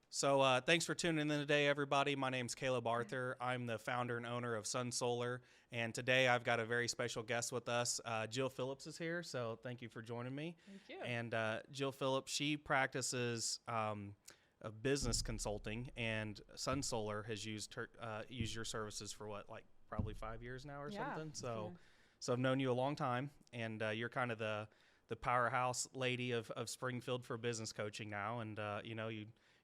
So thanks for tuning in today, everybody. My name's Caleb Arthur. I'm the founder and owner of Sun Solar, and today I've got a very special guest with us. Jill Phillips is here, so thank you for joining me. Thank you. And Jill Phillips, she practices business consulting, and Sun Solar has used your services for what, like probably 5 years now or something. So I've known you a long time, and you're kind of the powerhouse lady of Springfield for business coaching now, and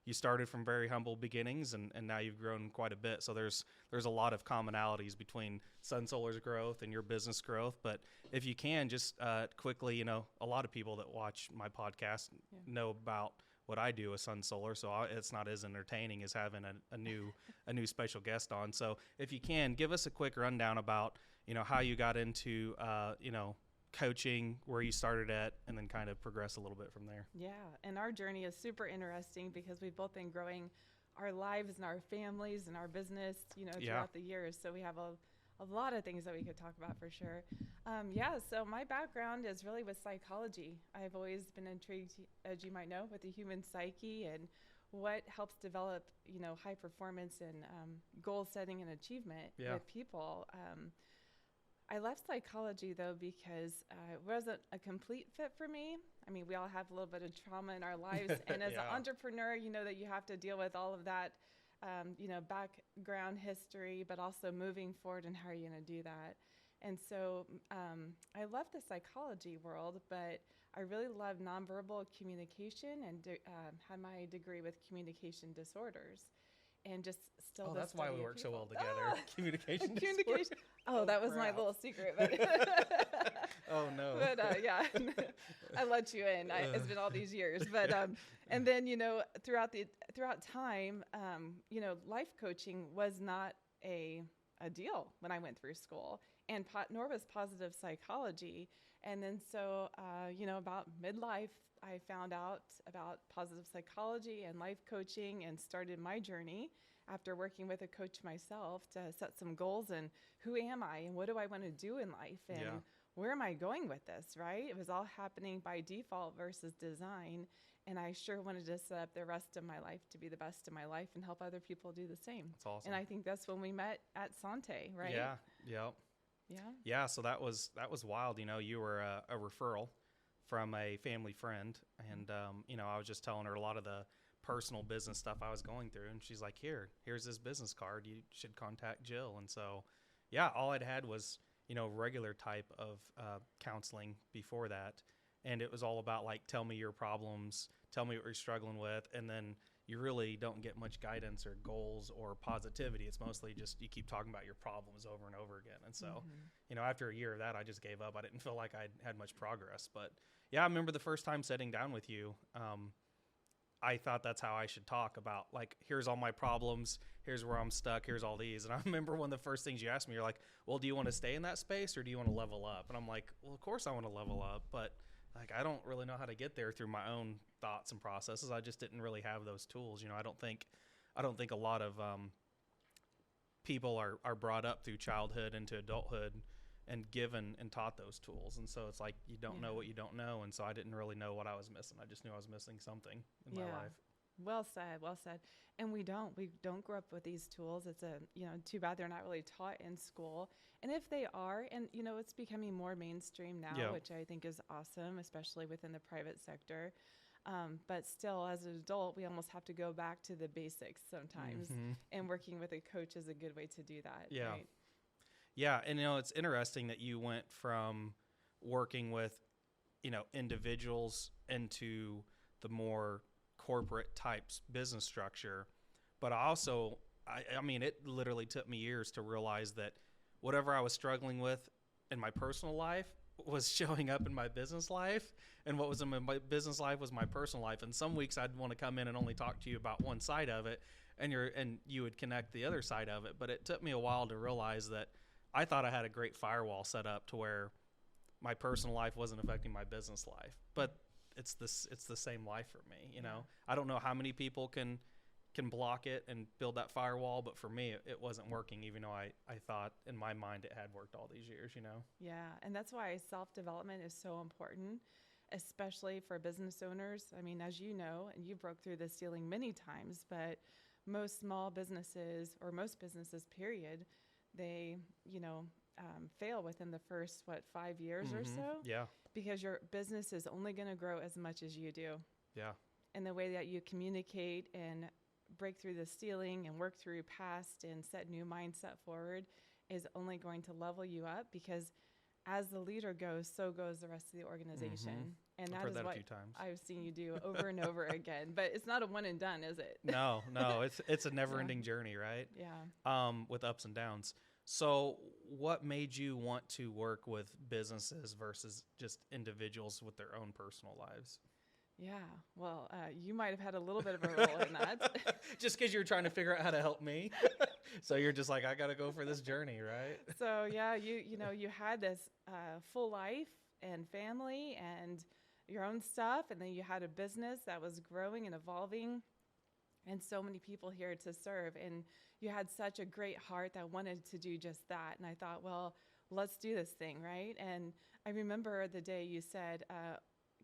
you started from very humble beginnings, and now you've grown quite a bit. So there's a lot of commonalities between Sun Solar's growth and your business growth. But if you can, just quickly, a lot of people that watch my podcast know about what I do with Sun Solar, so it's not as entertaining as having a new special guest on. So if you can, give us a quick rundown about how you got into coaching, where you started at, and then kind of progress a little bit from there. Yeah, and our journey is super interesting because we've both been growing our lives and our families and our business, throughout the years. So we have a lot of things that we could talk about for sure. So my background is really with psychology. I've always been intrigued, as you might know, with the human psyche and what helps develop, high performance and goal setting and achievement with people. I left psychology, though, because it wasn't a complete fit for me. I mean, we all have a little bit of trauma in our lives. And as an entrepreneur, you know that you have to deal with all of that, background history, but also moving forward and how are you going to do that. And so I left the psychology world, but I really love nonverbal communication and had my degree with communication disorders. And just still that's why we work so well together. Communication. Oh, that was my little secret. But oh no. But I let you in. It's been all these years. But and then throughout time, life coaching was not a deal when I went through school, and nor was positive psychology. And then so about midlife, I found out about positive psychology and life coaching and started my journey after working with a coach myself to set some goals and who am I and what do I want to do in life and where am I going with this, right? It was all happening by default versus design, and I sure wanted to set up the rest of my life to be the best of my life and help other people do the same. That's awesome. And I think that's when we met at Sante, right? Yeah, so that was wild. You were a referral from a family friend, and I was just telling her a lot of the personal business stuff I was going through, and she's like, here's this business card, you should contact Jill. And so all I'd had was regular type of counseling before that, and it was all about like, tell me your problems, tell me what you're struggling with, and then you really don't get much guidance or goals or positivity. It's mostly just you keep talking about your problems over and over again. And so, after a year of that, I just gave up. I didn't feel like I had much progress. But I remember the first time sitting down with you, I thought that's how I should talk about, like, here's all my problems, here's where I'm stuck, here's all these. And I remember one of the first things you asked me, you're like, well, do you want to stay in that space or do you want to level up? And I'm like, well, of course I want to level up, but like, I don't really know how to get there through my own thoughts and processes. I just didn't really have those tools. I don't think a lot of people are brought up through childhood into adulthood and given and taught those tools. And so it's like, you don't know what you don't know. And so I didn't really know what I was missing. I just knew I was missing something in my life. Well said. And we don't grow up with these tools. It's too bad they're not really taught in school. And if they are, and it's becoming more mainstream now, which I think is awesome, especially within the private sector. But still, as an adult, we almost have to go back to the basics sometimes. And working with a coach is a good way to do that. Yeah. Right? Yeah. And, it's interesting that you went from working with, individuals into the more corporate types business structure. But also, I mean, it literally took me years to realize that whatever I was struggling with in my personal life was showing up in my business life, and what was in my business life was my personal life. And some weeks I'd want to come in and only talk to you about one side of it, and you would connect the other side of it. But it took me a while to realize that I thought I had a great firewall set up to where my personal life wasn't affecting my business life, but it's the same life for me. I don't know how many people can block it and build that firewall, but for me, it wasn't working, even though I thought in my mind it had worked all these years. Yeah, and that's why self-development is so important, especially for business owners. I mean, as you know, and you broke through this ceiling many times, but most small businesses, or most businesses, period, they, fail within the first, 5 years or so? Yeah. Because your business is only going to grow as much as you do. Yeah. And the way that you communicate and break through the ceiling and work through past and set new mindset forward is only going to level you up, because as the leader goes, so goes the rest of the organization. And I've that heard is that a what few times. I've seen you do over and over again. But it's not a one and done, is it? No, it's a never-ending journey, right? Yeah. With ups and downs. So what made you want to work with businesses versus just individuals with their own personal lives? Yeah. Well, you might have had a little bit of a role in that. Just because you're trying to figure out how to help me. So you're just like, I got to go for this journey, right? So yeah, you had this full life and family and your own stuff, and then you had a business that was growing and evolving, and so many people here to serve, and you had such a great heart that wanted to do just that. And I thought, well, let's do this thing, right? And I remember the day you said,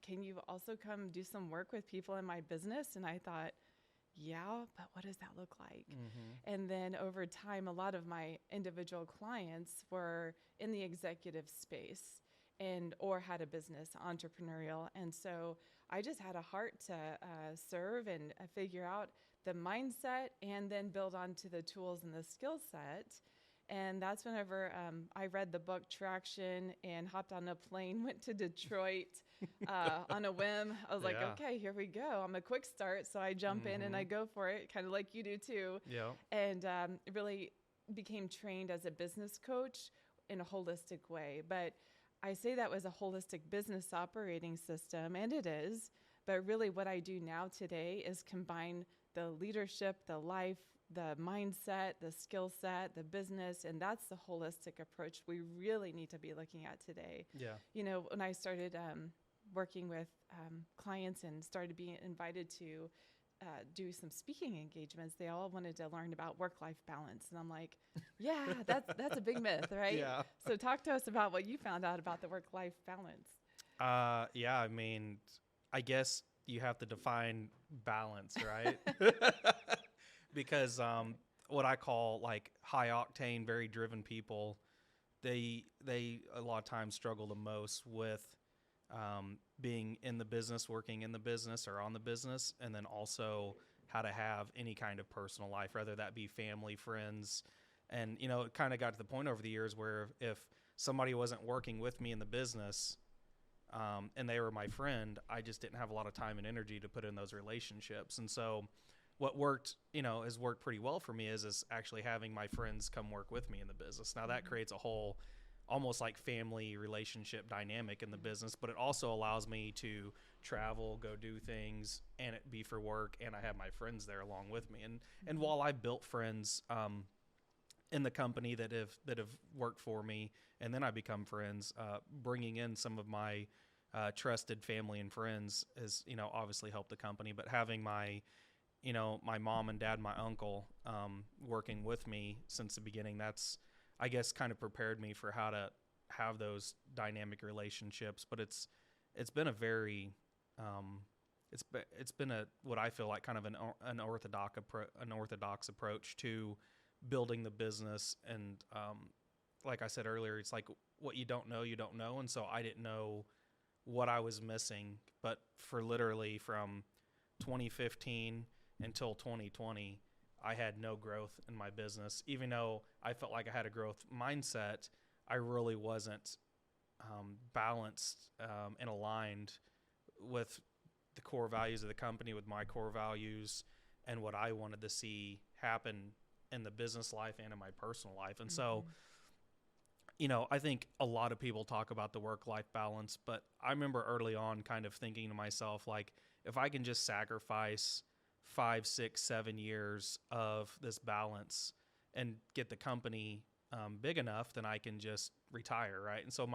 can you also come do some work with people in my business? And I thought, yeah, but what does that look like? And then over time, a lot of my individual clients were in the executive space or had a business, entrepreneurial. And so I just had a heart to serve and figure out the mindset and then build onto the tools and the skill set. And that's whenever I read the book Traction and hopped on a plane, went to Detroit on a whim. I was like, okay, here we go. I'm a quick start. So I jump in and I go for it, kind of like you do too. Yeah. And really became trained as a business coach in a holistic way. But I say that was a holistic business operating system, and it is. But really what I do now today is combine the leadership, the life, the mindset, the skill set, the business, and that's the holistic approach we really need to be looking at today. Yeah. When I started working with clients and started being invited to do some speaking engagements, they all wanted to learn about work-life balance. And I'm like, yeah, that's a big myth, right? Yeah. So talk to us about what you found out about the work-life balance. Yeah, I mean, I guess you have to define balance, right? Because what I call like high octane, very driven people, they a lot of times struggle the most with being in the business, working in the business or on the business, and then also how to have any kind of personal life, whether that be family, friends. And, it kind of got to the point over the years where if somebody wasn't working with me in the business and they were my friend, I just didn't have a lot of time and energy to put in those relationships. And so what worked, has worked pretty well for me is actually having my friends come work with me in the business. Now that creates a whole almost like family relationship dynamic in the business, but it also allows me to travel, go do things, and it be for work, and I have my friends there along with me. And while I built friends in the company that have worked for me, and then I become friends, bringing in some of my trusted family and friends has, obviously helped the company. But having my mom and dad, my uncle, working with me since the beginning, that's, I guess, kind of prepared me for how to have those dynamic relationships. But it's been a very, it's been a, what I feel like kind of an orthodox approach to building the business. And like I said earlier, it's like what you don't know, you don't know. And so I didn't know what I was missing, but for literally from 2015 until 2020, I had no growth in my business. Even though I felt like I had a growth mindset, I really wasn't balanced and aligned with the core values of the company, with my core values and what I wanted to see happen in the business life and in my personal life. And so, I think a lot of people talk about the work-life balance, but I remember early on kind of thinking to myself, like, if I can just sacrifice 5, 6, 7 years of this balance and get the company big enough, then I can just retire, right? And so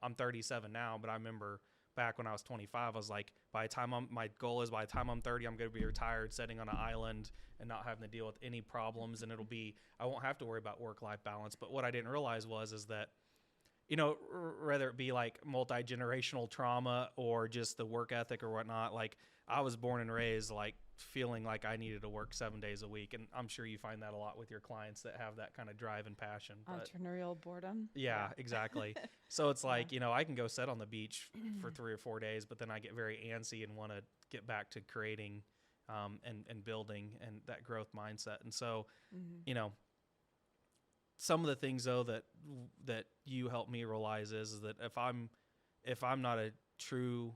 I'm 37 now, but I remember back when I was 25, I was like, my goal is by the time I'm 30, I'm going to be retired, sitting on an island and not having to deal with any problems. And I won't have to worry about work-life balance. But what I didn't realize is that, whether it be like multi-generational trauma or just the work ethic or whatnot, like I was born and raised like feeling like I needed to work 7 days a week. And I'm sure you find that a lot with your clients that have that kind of drive and passion. Entrepreneurial boredom. Yeah, exactly. So it's like, I can go sit on the beach for 3 or 4 days, but then I get very antsy and want to get back to creating and building and that growth mindset. And so, some of the things though that you help me realize is that if I'm not a true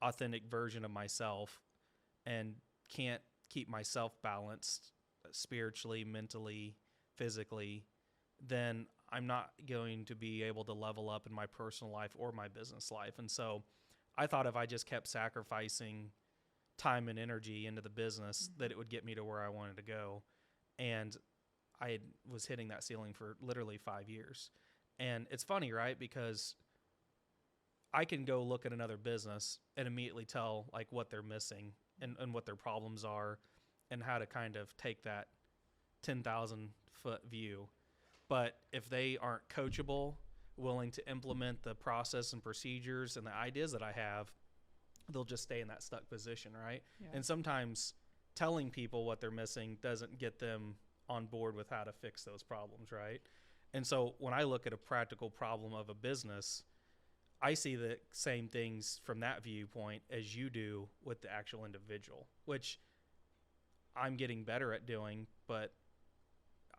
authentic version of myself and can't keep myself balanced spiritually, mentally, physically, then I'm not going to be able to level up in my personal life or my business life. And so I thought if I just kept sacrificing time and energy into the business, that it would get me to where I wanted to go. And I was hitting that ceiling for literally 5 years. And it's funny, right? Because I can go look at another business and immediately tell like what they're missing and what their problems are and how to kind of take that 10,000 foot view. But if they aren't coachable, willing to implement the process and procedures and the ideas that I have, they'll just stay in that stuck position, right? Yeah. And sometimes telling people what they're missing doesn't get them on board with how to fix those problems, right? And so when I look at a practical problem of a business, I see the same things from that viewpoint as you do with the actual individual, which I'm getting better at doing, but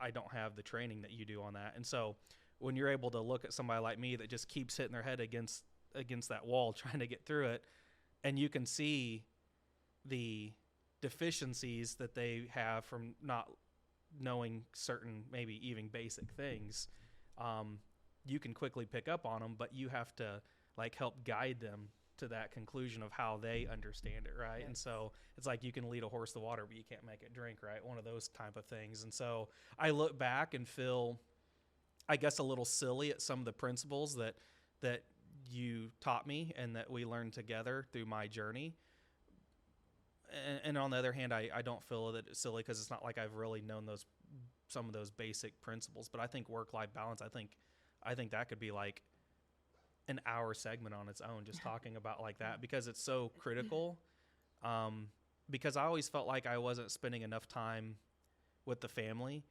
I don't have the training that you do on that. And so when you're able to look at somebody like me that just keeps hitting their head against that wall trying to get through it, and you can see the deficiencies that they have from not knowing certain, maybe even basic things, you can quickly pick up on them, but you have to like help guide them to that conclusion of how they understand it, right? Yes. And so it's like you can lead a horse to water, but you can't make it drink, right? One of those type of things. And so I look back and feel, I guess, a little silly at some of the principles that you taught me and that we learned together through my journey. And on the other hand, I don't feel that it's silly because it's not like I've really known some of those basic principles. But I think work-life balance, I think that could be like an hour segment on its own, just talking about like that, because it's so critical. Because I always felt like I wasn't spending enough time with the family.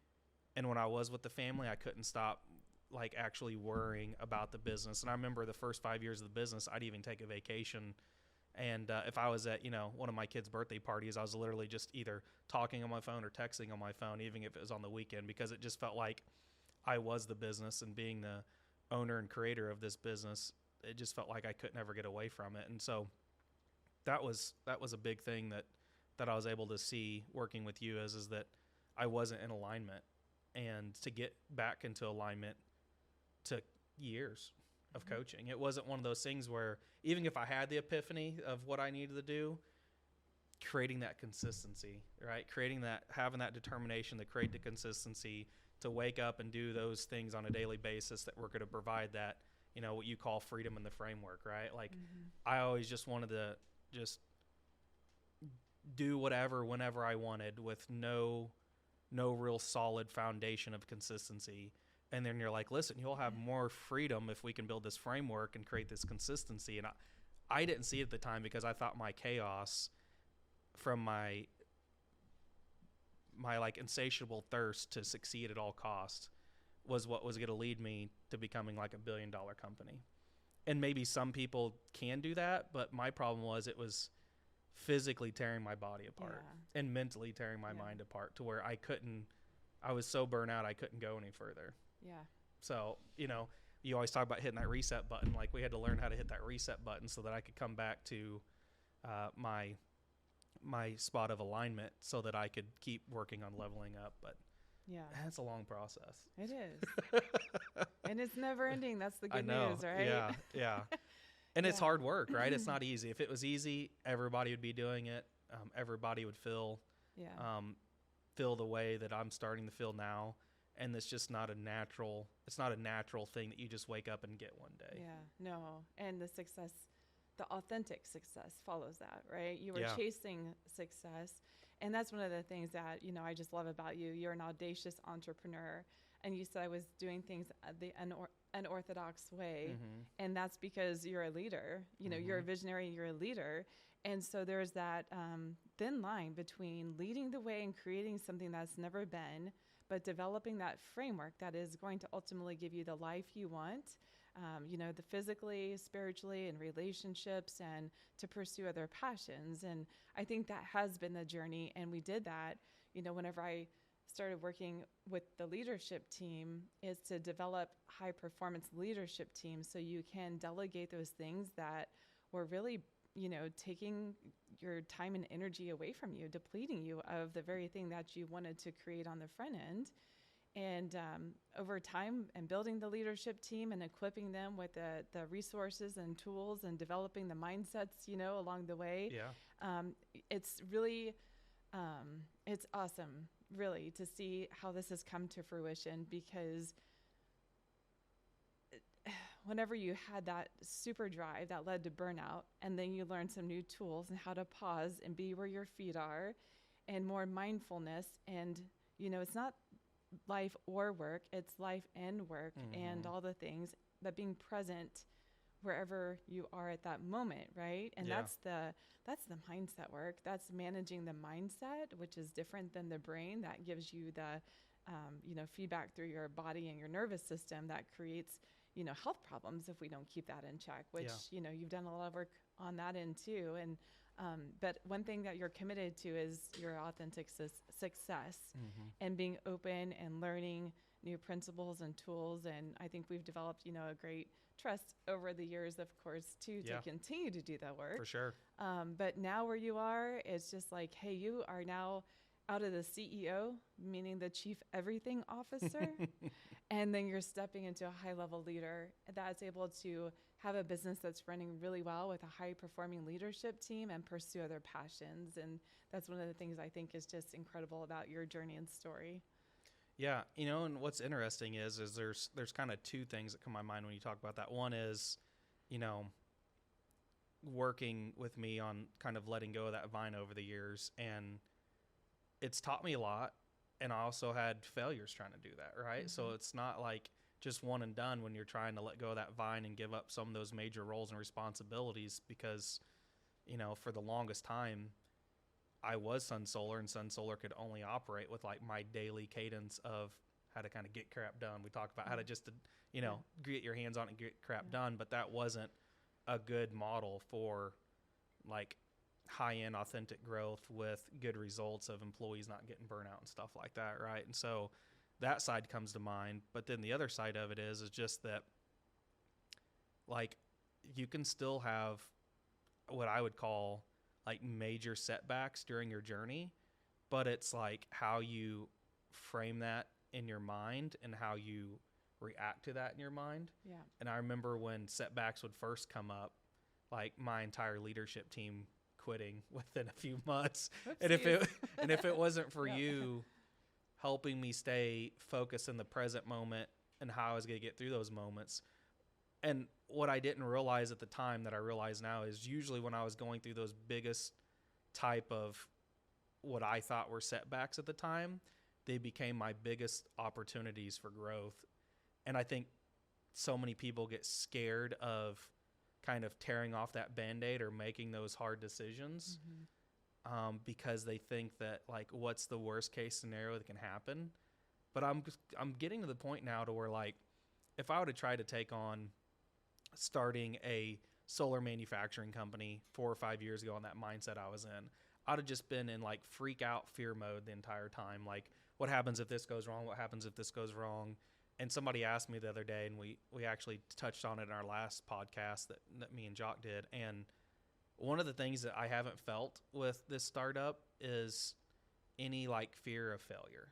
And when I was with the family, I couldn't stop like actually worrying about the business. And I remember the first 5 years of the business, I'd even take a vacation. And if I was at, one of my kids' birthday parties, I was literally just either talking on my phone or texting on my phone, even if it was on the weekend, because it just felt like I was the business, and being the owner and creator of this business, it just felt like I couldn't ever get away from it. And so that was a big thing that I was able to see working with you is that I wasn't in alignment, and to get back into alignment took years of coaching. It wasn't one of those things where even if I had the epiphany of what I needed to do, creating that consistency, right? Having that determination to create the consistency, to wake up and do those things on a daily basis that were going to provide that, what you call freedom in the framework, right? Like I always just wanted to just do whatever, whenever I wanted, with no real solid foundation of consistency. And then you're like, listen, you'll have more freedom if we can build this framework and create this consistency. And I didn't see it at the time because I thought my chaos from my like insatiable thirst to succeed at all costs was what was going to lead me to becoming like $1 billion company. And maybe some people can do that, but my problem was it was physically tearing my body apart and mentally tearing my mind apart to where I was so burnt out I couldn't go any further. Yeah. So, you always talk about hitting that reset button. Like we had to learn how to hit that reset button so that I could come back to my spot of alignment so that I could keep working on leveling up. But that's a long process. It is. And it's never ending. That's the good news, right? Yeah. And it's hard work, right? It's not easy. If it was easy, everybody would be doing it. Everybody would feel the way that I'm starting to feel now. And it's just not a natural thing that you just wake up and get one day. Yeah, no. And the authentic success follows that, right? You were chasing success. And that's one of the things that, I just love about you. You're an audacious entrepreneur. And you said I was doing things the unorthodox way. And that's because you're a leader, you're a visionary, you're a leader. And so there's that thin line between leading the way and creating something that's never been, but developing that framework that is going to ultimately give you the life you want, the physically, spiritually, and relationships, and to pursue other passions. And I think that has been the journey. And we did that, whenever I started working with the leadership team, is to develop high performance leadership teams so you can delegate those things that were really taking your time and energy away from you, depleting you of the very thing that you wanted to create on the front end. And over time, and building the leadership team and equipping them with the resources and tools and developing the mindsets, along the way. Yeah. It's really, it's awesome, really, to see how this has come to fruition, because whenever you had that super drive that led to burnout, and then you learn some new tools and how to pause and be where your feet are, and more mindfulness, and it's not life or work, it's life and work, and all the things, but being present wherever you are at that moment, right? And that's the mindset work. That's managing the mindset, which is different than the brain. That gives you the feedback through your body and your nervous system that creates health problems if we don't keep that in check, which, you've done a lot of work on that end too. And, but one thing that you're committed to is your authentic success, and being open and learning new principles and tools. And I think we've developed, a great trust over the years, of course, too, to continue to do that work. For sure. But now where you are, it's just like, hey, you are now out of the CEO, meaning the chief everything officer, and then you're stepping into a high-level leader that's able to have a business that's running really well with a high-performing leadership team and pursue other passions. And that's one of the things I think is just incredible about your journey and story. Yeah, and what's interesting is there's kind of two things that come to my mind when you talk about that. One is, working with me on kind of letting go of that vine over the years, and it's taught me a lot, and I also had failures trying to do that, right? So it's not like just one and done when you're trying to let go of that vine and give up some of those major roles and responsibilities, because, for the longest time, I was Sun Solar, and Sun Solar could only operate with like my daily cadence of how to kind of get crap done. We talked about how to just, get your hands on it and get crap done, but that wasn't a good model for like high-end authentic growth with good results of employees not getting burnout and stuff like that, right? And so that side comes to mind. But then the other side of it is just that, like, you can still have what I would call like major setbacks during your journey, but it's like how you frame that in your mind and how you react to that in your mind. Yeah. And I remember when setbacks would first come up, like my entire leadership team quitting within a few months. Whoopsies. And if it wasn't for you helping me stay focused in the present moment and how I was going to get through those moments. And what I didn't realize at the time that I realize now is usually when I was going through those biggest type of what I thought were setbacks at the time, they became my biggest opportunities for growth. And I think so many people get scared of kind of tearing off that Band-Aid or making those hard decisions because they think that, like, what's the worst case scenario that can happen? But I'm getting to the point now to where, like, if I would have tried to take on starting a solar manufacturing company 4 or 5 years ago on that mindset I was in, I'd have just been in like freak out fear mode the entire time. Like, what happens if this goes wrong? What happens if this goes wrong? And somebody asked me the other day, and we actually touched on it in our last podcast that me and Jock did. And one of the things that I haven't felt with this startup is any like fear of failure.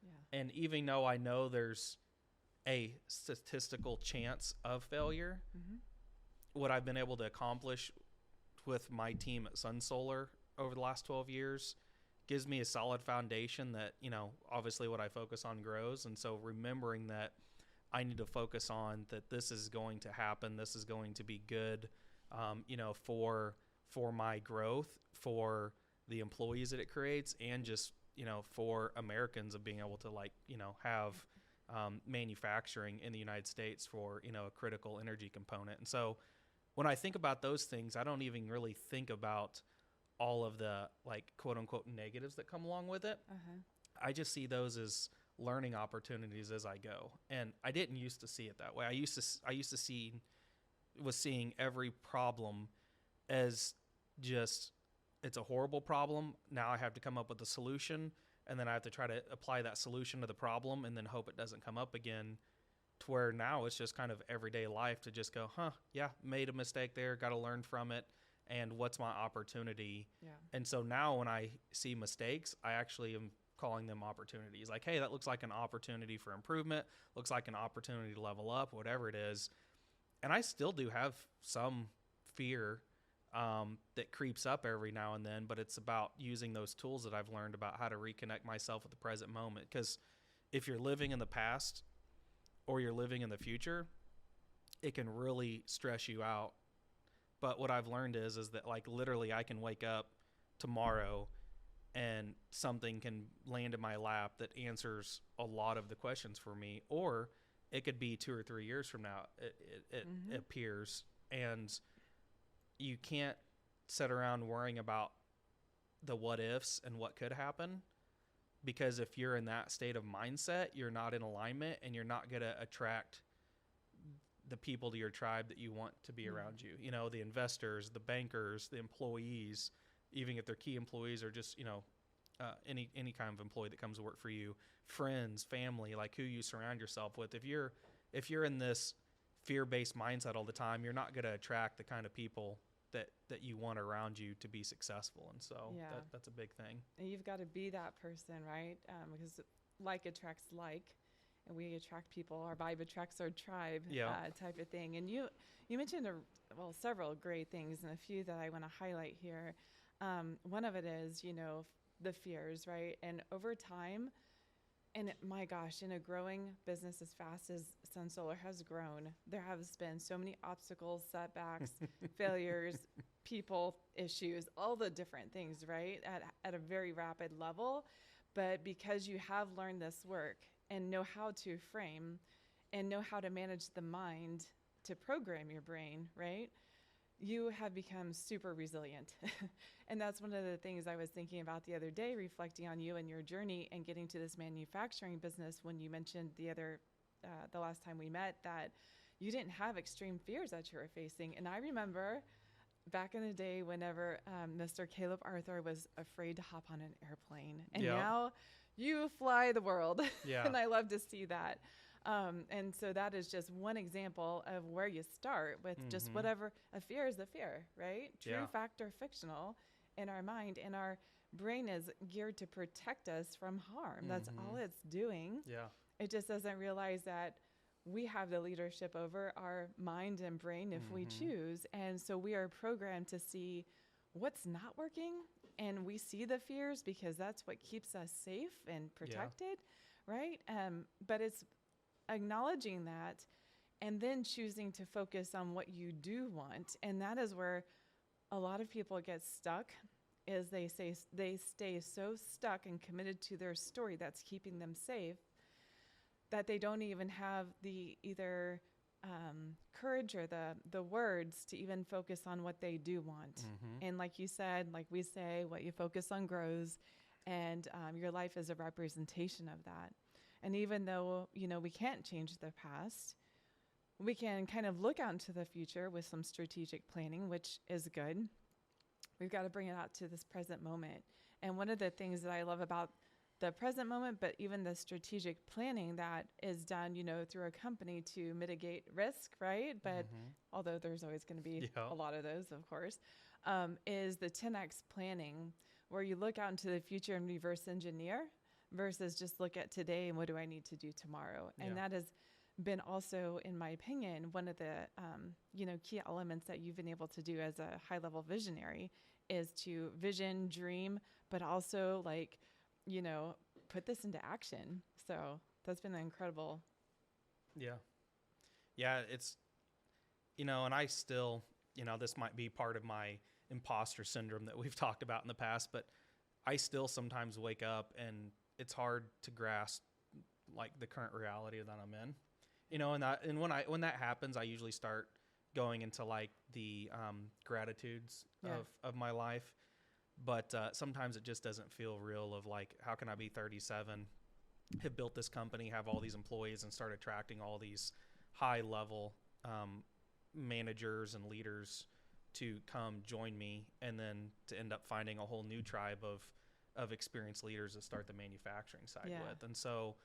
Yeah. And even though I know there's a statistical chance of failure, what I've been able to accomplish with my team at Sun Solar over the last 12 years gives me a solid foundation that, obviously what I focus on grows. And so remembering that I need to focus on that this is going to happen, this is going to be good, for my growth, for the employees that it creates, and just, for Americans of being able to have manufacturing in the United States for, you know, a critical energy component. And so when I think about those things, I don't even really think about all of the, like, quote unquote negatives that come along with it. I just see those as learning opportunities as I go. And I didn't used to see it that way. I used to was seeing every problem as just, it's a horrible problem. Now I have to come up with a solution, and then I have to try to apply that solution to the problem and then hope it doesn't come up again, to where now it's just kind of everyday life to just go, yeah, made a mistake there, got to learn from it, and what's my opportunity? Yeah. And so now when I see mistakes, I actually am calling them opportunities. Like, hey, that looks like an opportunity for improvement, looks like an opportunity to level up, whatever it is. And I still do have some fear that creeps up every now and then, but it's about using those tools that I've learned about how to reconnect myself with the present moment. Because if you're living in the past or you're living in the future, it can really stress you out. But what I've learned is that, like, literally I can wake up tomorrow and something can land in my lap that answers a lot of the questions for me, or it could be 2 or 3 years from now it appears. And you can't sit around worrying about the what ifs and what could happen, because if you're in that state of mindset, you're not in alignment, and you're not going to attract the people to your tribe that you want to be around you. You know, the investors, the bankers, the employees, even if they're key employees or just, you know, any kind of employee that comes to work for you, friends, family, like who you surround yourself with. If you're in this fear-based mindset all the time, you're not going to attract the kind of people that you want around you to be successful. And so that's a big thing. And you've got to be that person, right? Because like attracts like, and we attract people. Our vibe attracts our tribe, type of thing. And you mentioned several great things, and a few that I want to highlight here. One of it is, you know, the fears, right? And over time, and my gosh, in a growing business as fast as Sun Solar has grown, there has been so many obstacles, setbacks, failures, people issues, all the different things, right? At a very rapid level. But because you have learned this work and know how to frame and know how to manage the mind to program your brain, right? You have become super resilient. And that's one of the things I was thinking about the other day, reflecting on you and your journey and getting to this manufacturing business, when you mentioned the last time we met, that you didn't have extreme fears that you were facing. And I remember back in the day, whenever Mr. Caleb Arthur was afraid to hop on an airplane, and now you fly the world. Yeah. And I love to see that. And so that is just one example of where you start with just whatever. A fear is a fear, right? True, fact, or fictional in our mind. And our brain is geared to protect us from harm. That's all it's doing. Yeah. It just doesn't realize that we have the leadership over our mind and brain if we choose. And so we are programmed to see what's not working. And we see the fears because that's what keeps us safe and protected, right? But it's acknowledging that and then choosing to focus on what you do want. And that is where a lot of people get stuck, is they stay so stuck and committed to their story that's keeping them safe that they don't even have the either courage or the words to even focus on what they do want. And like you said, like we say, what you focus on grows, and your life is a representation of that. And even though, you know, we can't change the past, we can kind of look out into the future with some strategic planning, which is good. We've got to bring it out to this present moment. And one of the things that I love about the present moment, but even the strategic planning that is done, you know, through a company to mitigate risk, right? But although there's always going to be a lot of those, of course, is the 10X planning, where you look out into the future and reverse engineer versus just look at today and what do I need to do tomorrow. And that has been also, in my opinion, one of the, key elements that you've been able to do as a high-level visionary, is to vision, dream, but also put this into action. So that's been incredible. Yeah. Yeah. It's, and I still, this might be part of my imposter syndrome that we've talked about in the past, but I still sometimes wake up and it's hard to grasp like the current reality that I'm in, you know, and when that happens, I usually start going into like the gratitudes of my life. But sometimes it just doesn't feel real of like, how can I be 37, have built this company, have all these employees, and start attracting all these high level managers and leaders to come join me, and then to end up finding a whole new tribe of experienced leaders that start the manufacturing side with. And so,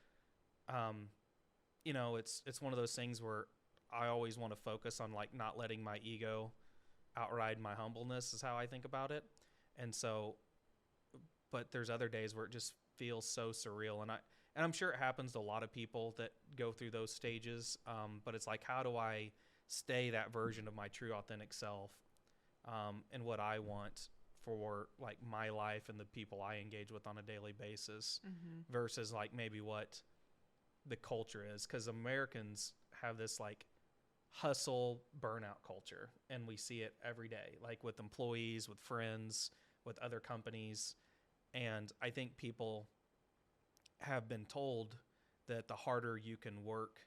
you know, it's one of those things where I always want to focus on like not letting my ego outride my humbleness is how I think about it. And so, but there's other days where it just feels so surreal. And I'm sure it happens to a lot of people that go through those stages. But it's like, how do I stay that version of my true authentic self, and what I want for like my life and the people I engage with on a daily basis, versus like maybe what the culture is. 'Cause Americans have this like hustle burnout culture, and we see it every day, like with employees, with friends, with other companies. And I think people have been told that the harder you can work,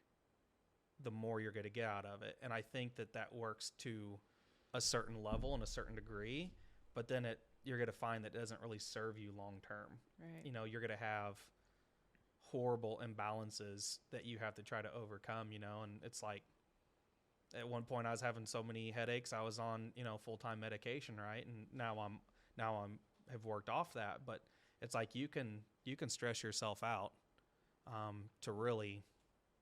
the more you're going to get out of it. And I think that works to a certain level and a certain degree, but then you're going to find that it doesn't really serve you long term. Right. You know, you're going to have horrible imbalances that you have to try to overcome, you know. And it's like, at one point I was having so many headaches, I was on, you know, full-time medication, right? And now I'm have worked off that, but it's like you can stress yourself out to really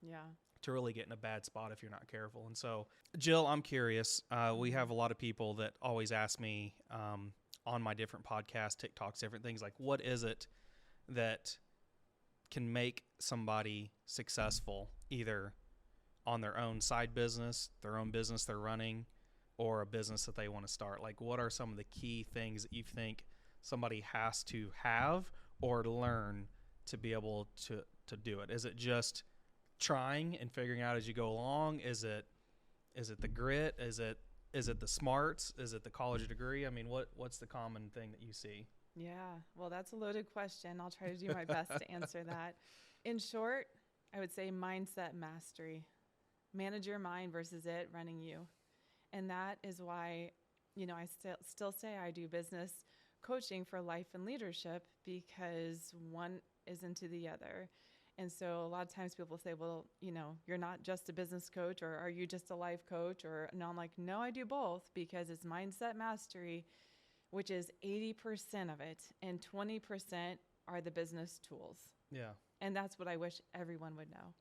get in a bad spot if you're not careful. And so, Jill, I'm curious. We have a lot of people that always ask me on my different podcasts, TikToks, different things, like, what is it that can make somebody successful, either on their own side business, their own business they're running, or a business that they want to start? Like, what are some of the key things that you think somebody has to have or learn to be able to do it? Is it just trying and figuring out as you go along? Is it the grit? Is it the smarts? Is it the college degree? I mean, what's the common thing that you see? Yeah, well, that's a loaded question. I'll try to do my best to answer that. In short, I would say mindset mastery. Manage your mind versus it running you. And that is why, you know, I still say I do business coaching for life and leadership, because one is into the other. And so a lot of times people say, well, you know, you're not just a business coach, or are you just a life coach? Or no, I'm like, no, I do both, because it's mindset mastery, which is 80% of it, and 20% are the business tools. Yeah. And that's what I wish everyone would know.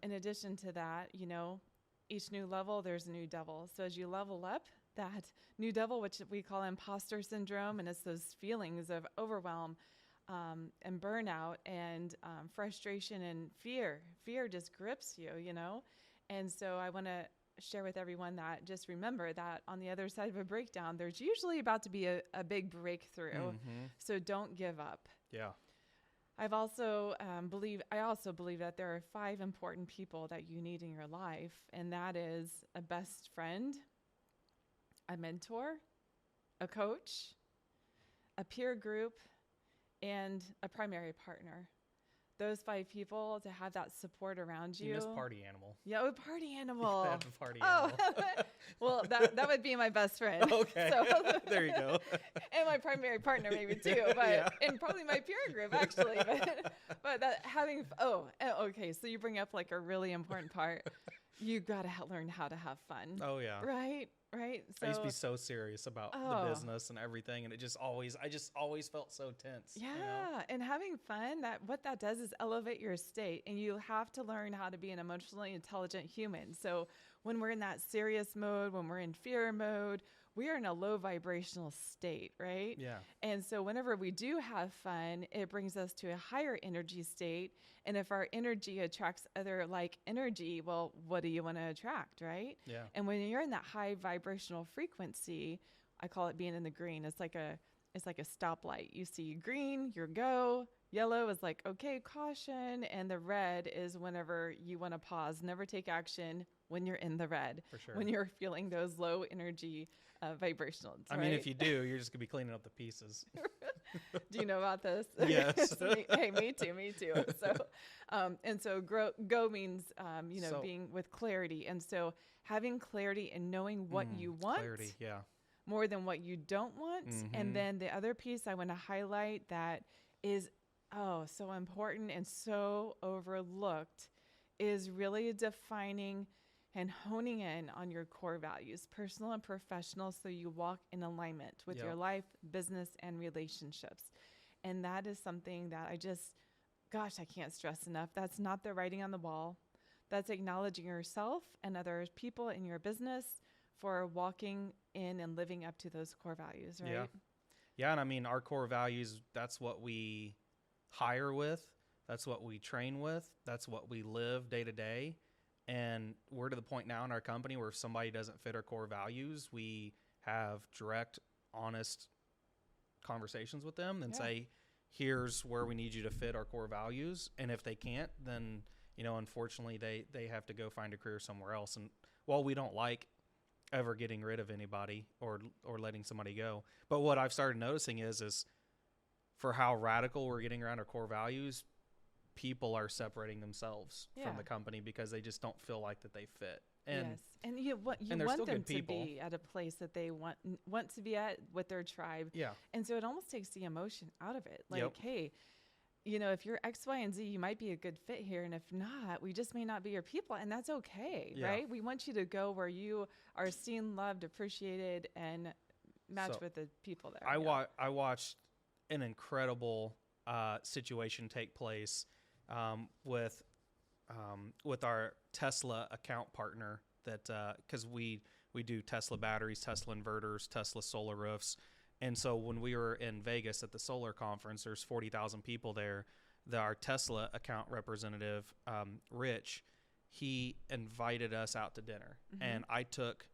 In addition to that, you know, each new level, there's a new devil. So as you level up, that new devil, which we call imposter syndrome, and it's those feelings of overwhelm and burnout and frustration and fear. Fear just grips you, you know? And so I want to share with everyone that just remember that on the other side of a breakdown, there's usually about to be a big breakthrough. Mm-hmm. So don't give up. Yeah. I also believe that there are 5 important people that you need in your life, and that is a best friend, a mentor, a coach, a peer group, and a primary partner. Those 5 people, to have that support around you. You missed party animal. Yeah, a party animal. You have a party animal. Well, that would be my best friend. Okay, so. There you go. And my primary partner maybe too, but and probably my peer group actually. But that having okay, so you bring up like a really important part. You got to learn how to have fun. Oh yeah. Right. So, I used to be so serious about the business and everything, and I just always felt so tense. Yeah, you know? And having fun, what that does is elevate your state, and you have to learn how to be an emotionally intelligent human. So when we're in that serious mode, when we're in fear mode, we are in a low vibrational state, right? Yeah. And so whenever we do have fun, it brings us to a higher energy state. And if our energy attracts other like energy, well, what do you want to attract, right? Yeah. And when you're in that high vibrational frequency, I call it being in the green. It's like a is like a stoplight. You see green, you're go. Yellow is like, okay, caution. And the red is whenever you want to pause. Never take action when you're in the red. For sure. When you're feeling those low energy vibrationals. I mean, if you do, you're just going to be cleaning up the pieces. Do you know about this? Yes. Hey, me too. So, and so go means, being with clarity. And so having clarity and knowing what you want. Clarity, yeah. More than what you don't want. And then the other piece I want to highlight that is, so important and so overlooked is really defining and honing in on your core values, personal and professional, so you walk in alignment with your life, business, and relationships. And that is something that I can't stress enough. That's not the writing on the wall. That's acknowledging yourself and other people in your business for walking in and living up to those core values, right? Yeah, and I mean, our core values, that's what we hire with. That's what we train with. That's what we live day to day. And we're to the point now in our company where if somebody doesn't fit our core values, we have direct, honest conversations with them and say, here's where we need you to fit our core values. And if they can't, then, unfortunately, they have to go find a career somewhere else. And while we don't like ever getting rid of anybody or letting somebody go, but what I've started noticing is for how radical we're getting around our core values, people are separating themselves from the company because they just don't feel like that they fit. And and you want them to be at a place that they want to be at with their tribe. Yeah. And so it almost takes the emotion out of it. Like, hey, if you're X, Y, and Z, you might be a good fit here. And if not, we just may not be your people. And that's okay, right? We want you to go where you are seen, loved, appreciated, and match with the people there. I watched an incredible situation take place with our Tesla account partner that because we do Tesla batteries, Tesla inverters, Tesla solar roofs. And so when we were in Vegas at the solar conference, there's 40,000 people there. Our Tesla account representative, Rich, he invited us out to dinner. And I took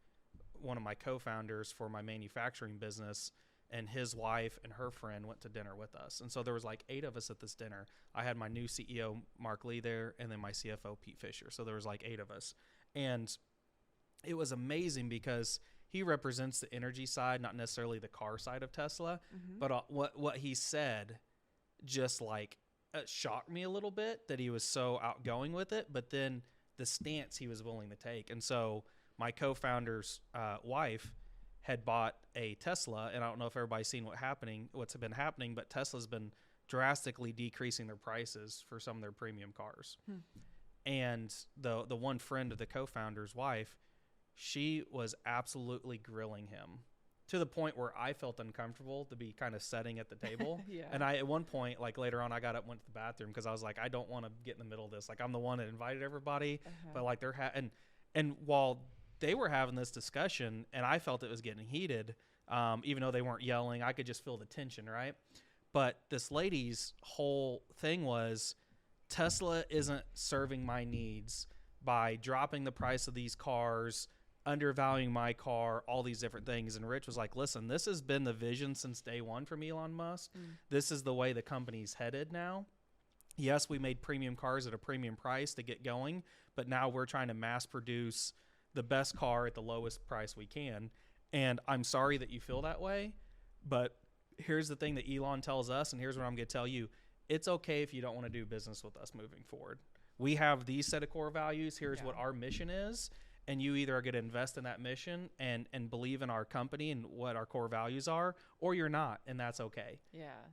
one of my co-founders for my manufacturing business, and his wife and her friend went to dinner with us. And so there was like 8 of us at this dinner. I had my new CEO, Mark Lee, there, and then my CFO, Pete Fisher. So there was like 8 of us. And it was amazing because he represents the energy side, not necessarily the car side of Tesla. But what he said just like shocked me a little bit, that he was so outgoing with it, but then the stance he was willing to take. And so my co-founder's wife had bought a Tesla, and I don't know if everybody's seen what's been happening, but Tesla's been drastically decreasing their prices for some of their premium cars. And the one friend of the co-founder's wife, she was absolutely grilling him to the point where I felt uncomfortable to be kind of sitting at the table. And I, at one point, like later on, I got up, went to the bathroom because I was like, I don't want to get in the middle of this. Like, I'm the one that invited everybody, but like and while they were having this discussion and I felt it was getting heated, even though they weren't yelling, I could just feel the tension, right? But this lady's whole thing was, Tesla isn't serving my needs by dropping the price of these cars, undervaluing my car, all these different things. And Rich was like, listen, this has been the vision since day one from Elon Musk. This is the way the company's headed now. Yes, we made premium cars at a premium price to get going, but now we're trying to mass produce the best car at the lowest price we can. And I'm sorry that you feel that way, but here's the thing that Elon tells us, and here's what I'm going to tell you. It's okay if you don't want to do business with us moving forward. We have these set of core values. Here's what our mission is. And you either are going to invest in that mission and believe in our company and what our core values are, or you're not, and that's okay.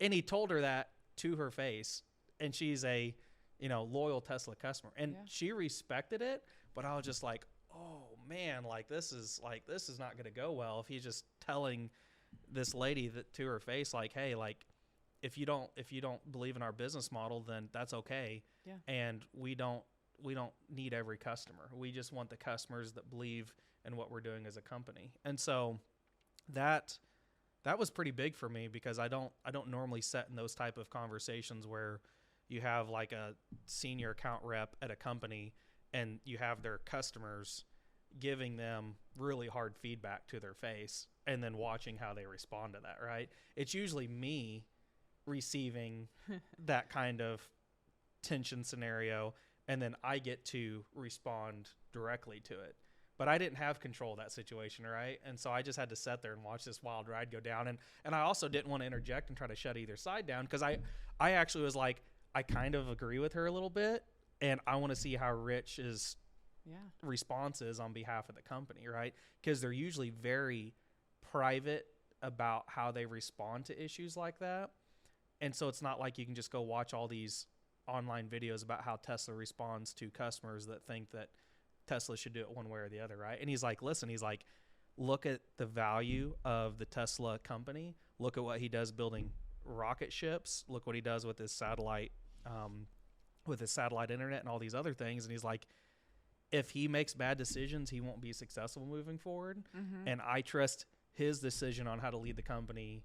And he told her that to her face, and she's a, loyal Tesla customer, and she respected it. But I was just like, oh man, like this is not going to go well if he's just telling this lady that to her face, like, hey, like if you don't believe in our business model, then that's okay. And we don't need every customer. We just want the customers that believe in what we're doing as a company. And so that was pretty big for me, because I don't normally sit in those type of conversations where you have like a senior account rep at a company and you have their customers giving them really hard feedback to their face and then watching how they respond to that, right? It's usually me receiving that kind of tension scenario, and then I get to respond directly to it. But I didn't have control of that situation, right? And so I just had to sit there and watch this wild ride go down. And I also didn't want to interject and try to shut either side down, because I actually was like, I kind of agree with her a little bit, and I want to see how Rich's response is on behalf of the company, right? Because they're usually very private about how they respond to issues like that. And so it's not like you can just go watch all these online videos about how Tesla responds to customers that think that Tesla should do it one way or the other, right? And he's like, listen, he's like, look at the value of the Tesla company. Look at what he does building rocket ships. Look what he does with his satellite internet and all these other things. And he's like, if he makes bad decisions, he won't be successful moving forward. Mm-hmm. And I trust his decision on how to lead the company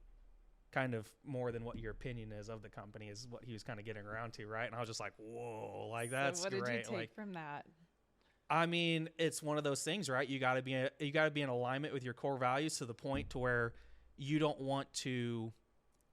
kind of more than what your opinion is of the company, is what he was kind of getting around to, right? And I was just like, whoa, like, that's great. So what did you take from that? I mean, it's one of those things, right? You got to be in alignment with your core values to the point to where you don't want to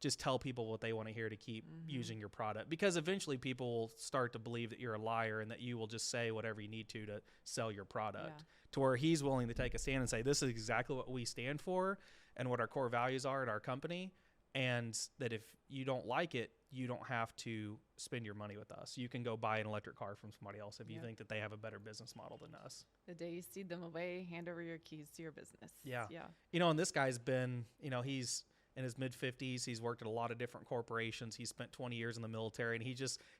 just tell people what they want to hear to keep using your product, because eventually people will start to believe that you're a liar and that you will just say whatever you need to sell your product, to where he's willing to take a stand and say, this is exactly what we stand for and what our core values are at our company. And that if you don't like it, you don't have to spend your money with us. You can go buy an electric car from somebody else if you think that they have a better business model than us. The day you seed them away, hand over your keys to your business. Yeah. You know, and this guy's been, you know, he's in his mid-50s. He's worked at a lot of different corporations. He spent 20 years in the military, and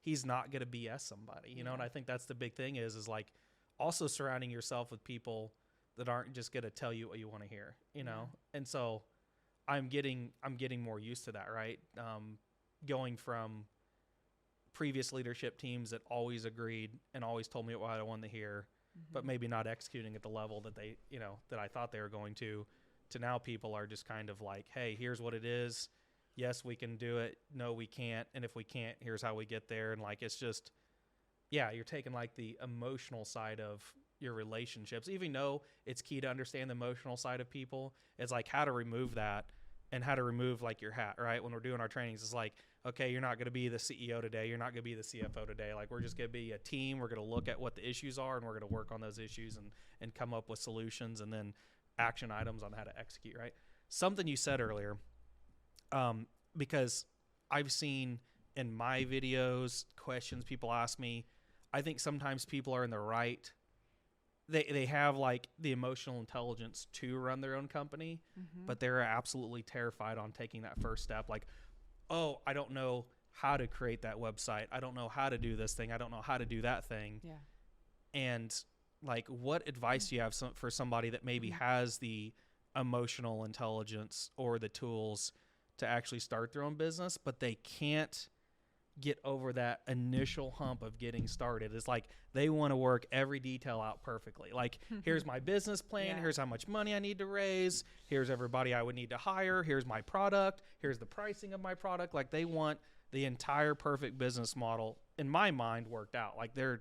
he's not going to BS somebody, you know? And I think that's the big thing is like also surrounding yourself with people that aren't just going to tell you what you want to hear, you know? And so I'm getting more used to that, right? Going from previous leadership teams that always agreed and always told me what I wanted to hear, but maybe not executing at the level that they, you know, that I thought they were going to now people are just kind of like, hey, here's what it is. Yes, we can do it. No, we can't. And if we can't, here's how we get there. And like, it's just, you're taking like the emotional side of your relationships, even though it's key to understand the emotional side of people. It's like how to remove that and how to remove like your hat, right? When we're doing our trainings, it's like, okay, you're not going to be the CEO today. You're not going to be the CFO today. Like, we're just going to be a team. We're going to look at what the issues are, and we're going to work on those issues and come up with solutions and then action items on how to execute, right? Something you said earlier, because I've seen in my videos, questions people ask me, I think sometimes people are in the right, they have like the emotional intelligence to run their own company, but they're absolutely terrified on taking that first step. Like, oh, I don't know how to create that website. I don't know how to do this thing. I don't know how to do that thing. Yeah. And like, what advice do you have for somebody that maybe has the emotional intelligence or the tools to actually start their own business, but they can't get over that initial hump of getting started? It's like they want to work every detail out perfectly. Like, here's my business plan. Here's how much money I need to raise. Here's everybody I would need to hire. Here's my product. Here's the pricing of my product. Like, they want the entire perfect business model, in my mind, worked out. Like, they're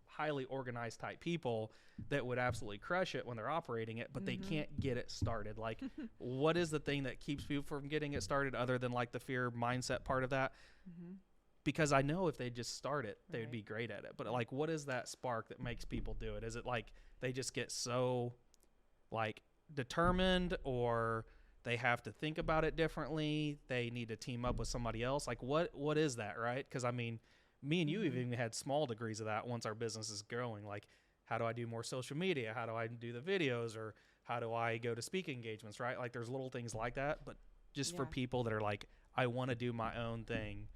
highly organized type people that would absolutely crush it when they're operating it, but they can't get it started. Like, what is the thing that keeps people from getting it started other than like the fear mindset part of that? Because I know if they just start it, they would be great at it. But like, what is that spark that makes people do it? Is it like they just get so like determined, or they have to think about it differently? They need to team up with somebody else. Like, what is that, right? Because I mean, me and you even had small degrees of that once our business is growing. Like, how do I do more social media? How do I do the videos? Or how do I go to speaking engagements, right? Like, there's little things like that. But just for people that are like, I want to do my own thing,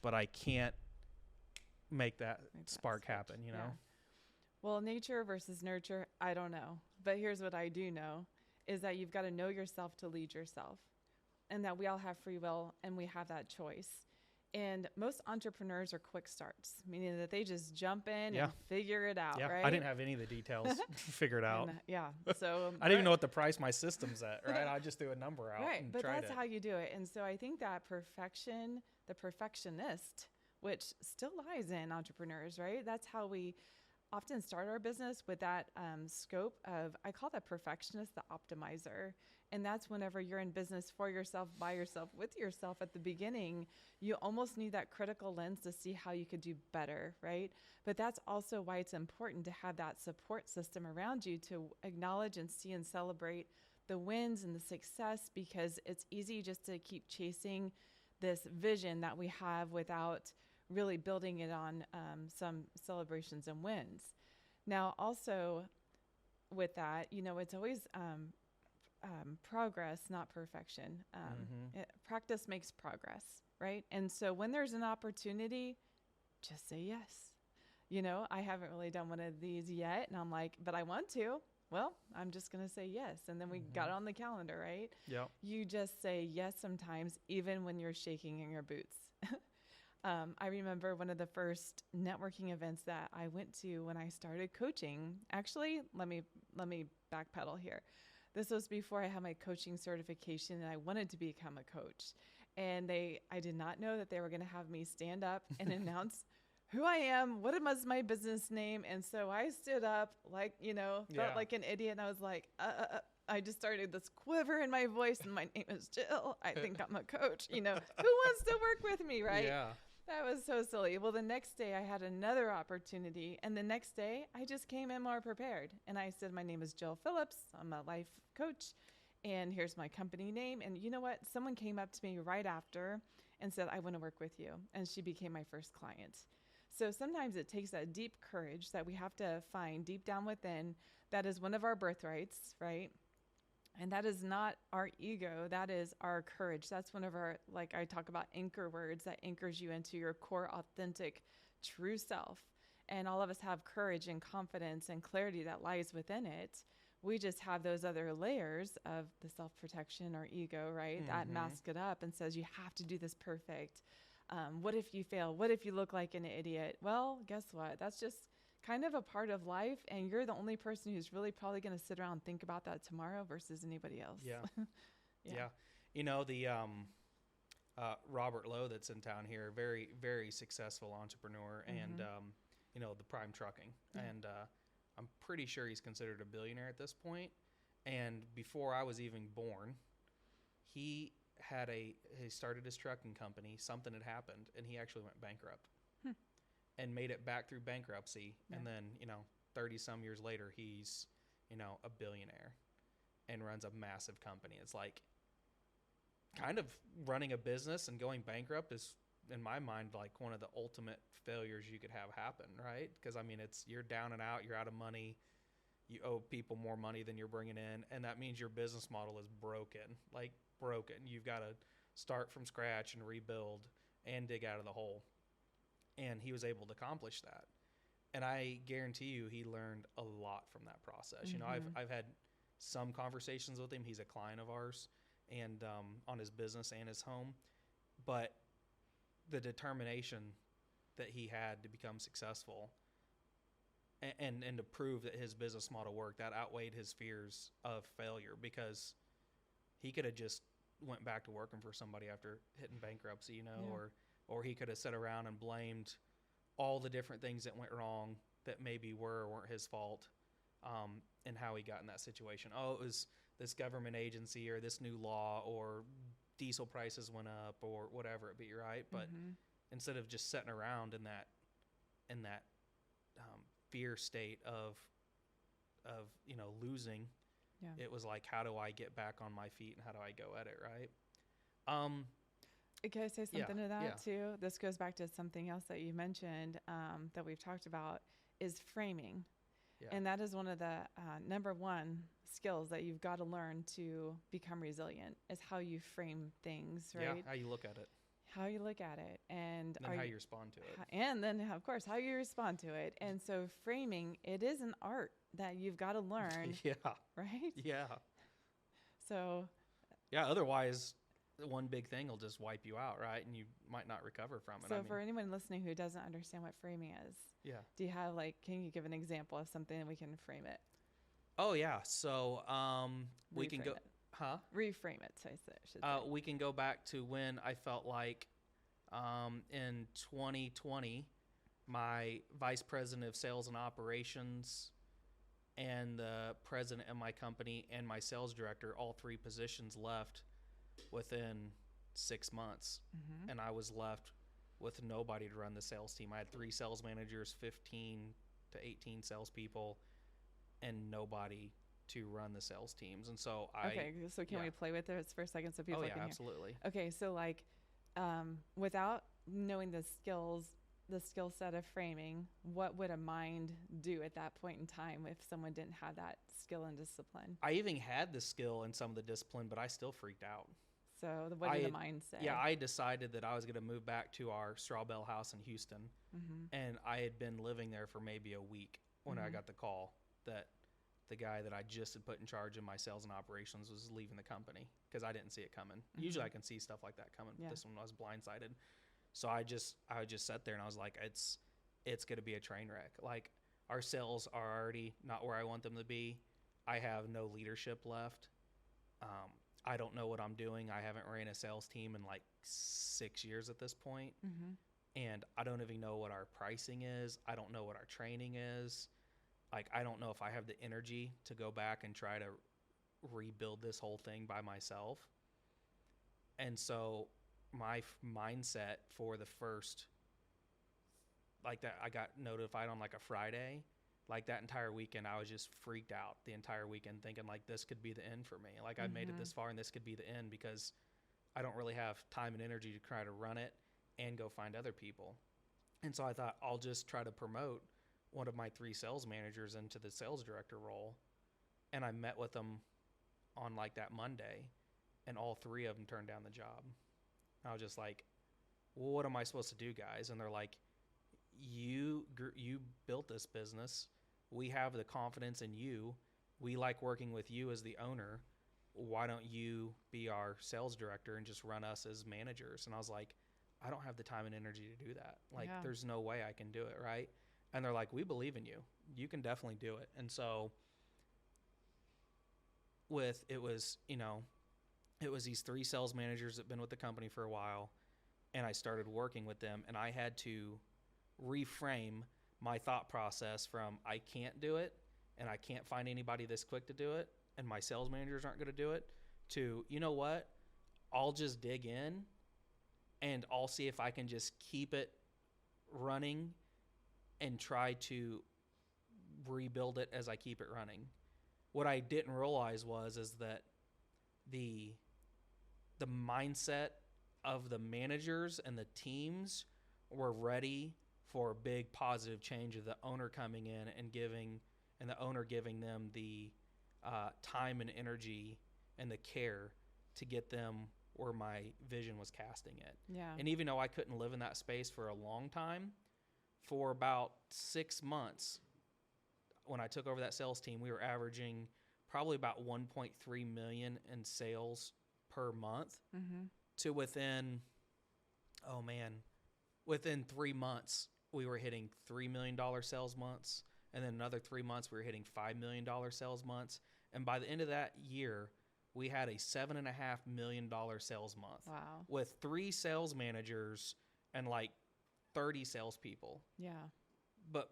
but I can't make that spark happen, you know? Well, nature versus nurture, I don't know. But here's what I do know, is that you've got to know yourself to lead yourself, and that we all have free will and we have that choice. And most entrepreneurs are quick starts, meaning that they just jump in and figure it out, right? I didn't have any of the details figured out. So I didn't even know what to price my systems at, right? I just threw a number out and but tried that's how you do it. And so I think that perfection, the perfectionist, which still lies in entrepreneurs, right? That's how we often start our business with that scope of, I call that perfectionist, the optimizer. And that's whenever you're in business for yourself, by yourself, with yourself at the beginning, you almost need that critical lens to see how you could do better, right? But that's also why it's important to have that support system around you to acknowledge and see and celebrate the wins and the success, because it's easy just to keep chasing this vision that we have without really building it on some celebrations and wins. Now, also with that, it's always progress, not perfection. Practice makes progress, right? And so when there's an opportunity, just say yes. I haven't really done one of these yet, and I'm like, but I want to. Well, I'm just going to say yes. And then we got it on the calendar, right? Yeah. You just say yes sometimes, even when you're shaking in your boots. I remember one of the first networking events that I went to when I started coaching. Actually, let me backpedal here. This was before I had my coaching certification, and I wanted to become a coach. And I did not know that they were going to have me stand up and announce who I am, what was my business name. And so I stood up felt like an idiot. And I was like, I just started this quiver in my voice, and my name is Jill. I think I'm a coach. Who wants to work with me, right? Yeah. That was so silly. Well, the next day I had another opportunity, and the next day I just came in more prepared. And I said, my name is Jill Phillips. I'm a life coach, and here's my company name. And you know what? Someone came up to me right after and said, I want to work with you. And she became my first client. So sometimes it takes that deep courage that we have to find deep down within. That is one of our birthrights, right? And that is not our ego. That is our courage. That's one of our, like I talk about, anchor words that anchors you into your core, authentic, true self. And all of us have courage and confidence and clarity that lies within it. We just have those other layers of the self-protection or ego, right? That mask it up and says, you have to do this perfect. What if you fail? What if you look like an idiot? Well, guess what? That's just kind of a part of life, and you're the only person who's really probably going to sit around and think about that tomorrow versus anybody else. Yeah. The Robert Lowe that's in town here, very, very successful entrepreneur, and the Prime Trucking, and I'm pretty sure he's considered a billionaire at this point. And before I was even born, he started his trucking company. Something had happened, and he actually went bankrupt. And made it back through bankruptcy. Yeah. And then, 30 some years later, he's, a billionaire and runs a massive company. It's like kind of running a business and going bankrupt is, in my mind, like one of the ultimate failures you could have happen, right? Because, you're down and out, you're out of money, you owe people more money than you're bringing in. And that means your business model is broken. You've got to start from scratch and rebuild and dig out of the hole. And he was able to accomplish that. And I guarantee you he learned a lot from that process. I've had some conversations with him. He's a client of ours, and on his business and his home. But the determination that he had to become successful and to prove that his business model worked, that outweighed his fears of failure, because he could have just went back to working for somebody after hitting bankruptcy, or he could have sat around and blamed all the different things that went wrong that maybe were or weren't his fault, and how he got in that situation. Oh, it was this government agency or this new law or diesel prices went up or whatever it be, right? But instead of just sitting around in that fear state of losing, it was like, how do I get back on my feet and how do I go at it, right? Can I say something to that too? This goes back to something else that you mentioned that we've talked about, is framing. Yeah. And that is one of the number one skills that you've got to learn to become resilient, is how you frame things, right? Yeah, how you look at it. How you look at it. And then how you respond to it. And then, of course, how you respond to it. And so framing, it is an art that you've got to learn. Yeah. Right? Yeah. So. Yeah, otherwise one big thing will just wipe you out, right? And you might not recover from it. So for anyone listening who doesn't understand what framing is, do you have can you give an example of something and we can frame it? Oh yeah. So we can go, reframe it. So I should say. We can go back to when I felt like in 2020 my vice president of sales and operations and the president of my company and my sales director, all 3 positions left within 6 months. And I was left with nobody to run the sales team. I had 3 sales managers, 15 to 18 salespeople, and nobody to run the sales teams. And so so can we play with this for a second so people can hear? Absolutely. Okay, so like without knowing the skill set of framing, what would a mind do at that point in time if someone didn't have that skill and discipline? I even had the skill and some of the discipline, but I still freaked out. So what did the mind say? Yeah, I decided that I was going to move back to our straw bale house in Houston. And I had been living there for maybe a week when I got the call that the guy that I just had put in charge of my sales and operations was leaving the company, because I didn't see it coming. Usually I can see stuff like that coming. But this one I was blindsided. So I would just sat there and I was like, it's going to be a train wreck. Like, our sales are already not where I want them to be. I have no leadership left. I don't know what I'm doing. I haven't ran a sales team in like 6 years at this point. And I don't even know what our pricing is. I don't know what our training is. Like, I don't know if I have the energy to go back and try to rebuild this whole thing by myself. And so my mindset for the first, like, that, I got notified on like a Friday. Like, that entire weekend, I was just freaked out the entire weekend, thinking like this could be the end for me. Like, I made it this far and this could be the end, because I don't really have time and energy to try to run it and go find other people. And so I thought, I'll just try to promote one of my 3 sales managers into the sales director role. And I met with them on like that Monday, and all 3 of them turned down the job. I was just like, well, what am I supposed to do, guys? And they're like, you built this business. We have the confidence in you. We like working with you as the owner. Why don't you be our sales director and just run us as managers? And I was like, I don't have the time and energy to do that. Like, there's no way I can do it, right? And they're like, we believe in you. You can definitely do it. And so it was these 3 sales managers that had been with the company for a while, and I started working with them, and I had to reframe my thought process from I can't do it, and I can't find anybody this quick to do it, and my sales managers aren't going to do it, to, you know what, I'll just dig in and I'll see if I can just keep it running and try to rebuild it as I keep it running. What I didn't realize is that the mindset of the managers and the teams were ready for a big positive change of the owner coming in and the owner giving them the time and energy and the care to get them where my vision was casting it. Yeah. And even though I couldn't live in that space for a long time, for about 6 months, when I took over that sales team, we were averaging probably about 1.3 million in sales per month to within 3 months, we were hitting $3 million sales months. And then another 3 months, we were hitting $5 million sales months. And by the end of that year, we had a $7.5 million sales month. Wow. With 3 sales managers and like 30 salespeople. Yeah. But